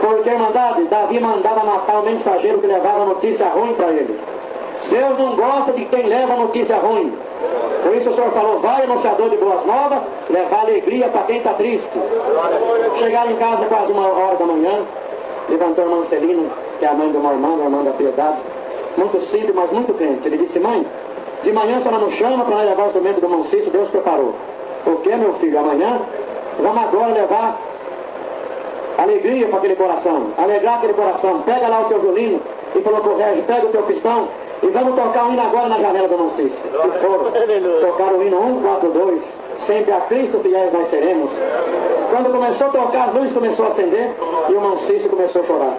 Porque, irmandade, Davi mandava matar o mensageiro que levava notícia ruim para ele. Deus não gosta de quem leva notícia ruim. Por isso o Senhor falou: vai, anunciador de boas novas, levar alegria para quem está triste. Chegaram em casa quase 1h da manhã, levantou a irmã Celina, que é a mãe de uma irmã, a irmã da Piedade, muito simples, mas muito crente. Ele disse: mãe, de manhã a senhora não chama para levar o instrumento do Mancício, Deus preparou. O que, meu filho? Amanhã vamos agora levar alegria para aquele coração, alegrar aquele coração. Pega lá o teu violino, e falou pro Régio: pega o teu pistão e vamos tocar o hino agora na janela do Mancício. E foram tocar o hino 142, sempre a Cristo fiéis nós seremos. Quando começou a tocar, as luzes começou a acender e o Mancício começou a chorar.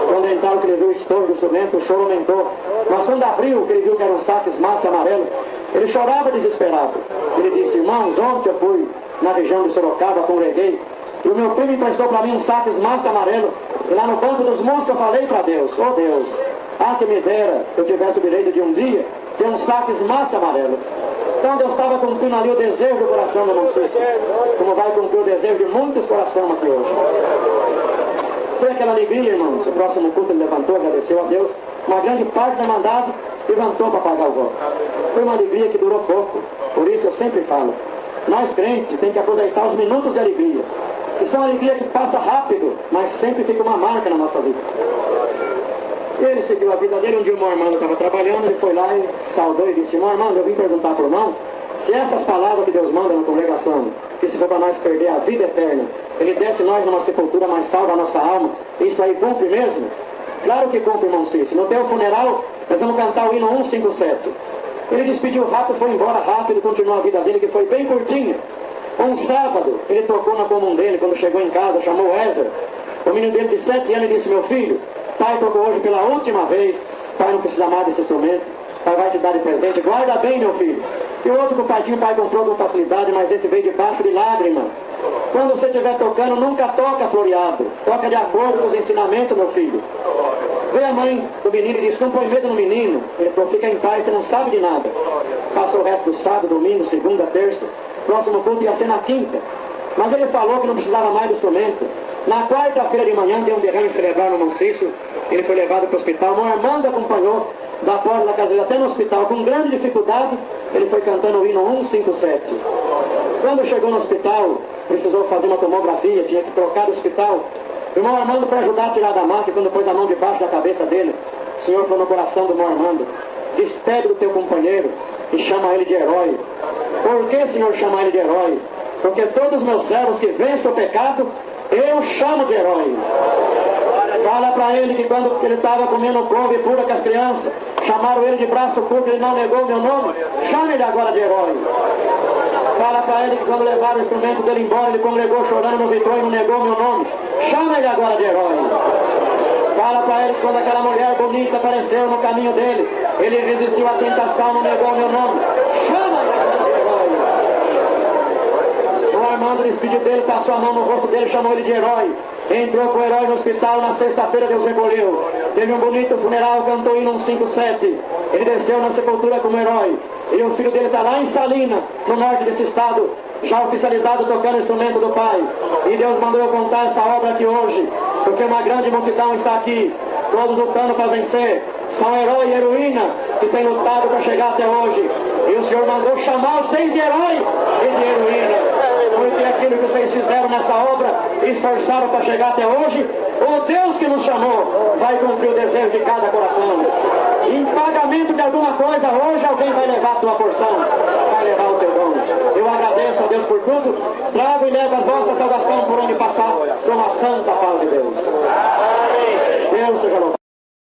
Quando entraram, que ele viu o estouro do instrumento, o choro aumentou. Mas quando abriu, que ele viu que era um sax master amarelo, ele chorava desesperado. Ele disse: irmãos, ontem eu fui na região de Sorocaba, congreguei, e o meu primo emprestou para mim um sax master amarelo, e lá no banco dos músicos eu falei para Deus: oh Deus, que me dera eu tivesse o direito de um dia ter um sax master amarelo. Então Deus estava cumprindo ali o desejo do coração do Mancício, como vai cumprir o desejo de muitos corações aqui hoje. Foi aquela alegria, irmãos. O próximo culto ele levantou, agradeceu a Deus. Uma grande parte da mandada levantou para pagar o voto. Foi uma alegria que durou pouco. Por isso eu sempre falo: nós crentes temos que aproveitar os minutos de alegria. Que são alegria que passa rápido, mas sempre fica uma marca na nossa vida. Ele seguiu a vida dele. Um dia o meu irmão estava trabalhando, ele foi lá e saudou e disse: meu irmão, eu vim perguntar para o irmão se essas palavras que Deus manda na congregação, que se for para nós perder a vida eterna, ele desce nós numa sepultura, mas salva a nossa alma, isso aí cumpre mesmo? Claro que cumpre, irmão Cícero. No teu funeral, nós vamos cantar o hino 157. Ele despediu rápido, foi embora rápido, continuou a vida dele, que foi bem curtinha. Um sábado, ele tocou na comum dele, quando chegou em casa, chamou o Ézer. O menino dele de 7 anos disse: meu filho, pai tocou hoje pela última vez, pai não precisa mais desse instrumento, pai vai te dar de presente, guarda bem, meu filho. E o outro compadinho o pai comprou com facilidade, mas esse veio debaixo de lágrima. Quando você estiver tocando, nunca toca floreado, toca de acordo com os ensinamentos, meu filho. Veio a mãe do menino e disse: não põe medo no menino. Ele falou: fica em paz, você não sabe de nada. Passou o resto do sábado, domingo, segunda, terça. Próximo culto ia ser na quinta. Mas ele falou que não precisava mais do instrumento. Na quarta-feira de manhã deu um derrame cerebral no Mancício. Ele foi levado para o hospital. Meu irmão acompanhou da porta da casa dele até no hospital. Com grande dificuldade, ele foi cantando o hino 157. Quando chegou no hospital, precisou fazer uma tomografia, tinha que trocar o hospital. O irmão Armando, para ajudar a tirar da maca, quando pôs a mão debaixo da cabeça dele, o Senhor falou no coração do irmão Armando: despede do teu companheiro e chama ele de herói. Por que, Senhor, chamar ele de herói? Porque todos os meus servos que vencem o pecado, eu chamo de herói. Fala para ele que quando ele estava comendo couve pura com as crianças, chamaram ele de braço curto, ele não negou o meu nome, chame ele agora de herói. Fala para ele que quando levaram o instrumento dele embora, ele congregou chorando no vitrô e não negou o meu nome, chama ele agora de herói. Fala para ele que quando aquela mulher bonita apareceu no caminho dele, ele resistiu à tentação, não negou o meu nome, chama ele agora de herói. O Armando despediu dele, passou a mão no rosto dele, chamou ele de herói. Entrou com o herói no hospital, na sexta-feira Deus recolheu. Teve um bonito funeral, cantou o hino 157. Ele desceu na sepultura como herói. E o filho dele está lá em Salina, no norte desse estado, já oficializado, tocando o instrumento do pai. E Deus mandou eu contar essa obra aqui hoje, porque uma grande multidão está aqui, todos lutando para vencer. São herói e heroína que têm lutado para chegar até hoje. E o Senhor mandou chamar vocês de herói e de heroína. Porque aquilo que vocês fizeram nessa obra, esforçaram para chegar até hoje, o Deus que nos chamou vai cumprir o desejo de cada coração. Em pagamento de alguma coisa, hoje alguém vai levar a tua porção, vai levar o teu dom. Eu agradeço a Deus por tudo, trago e levo as vossas salvações por onde passar, com a santa paz de Deus.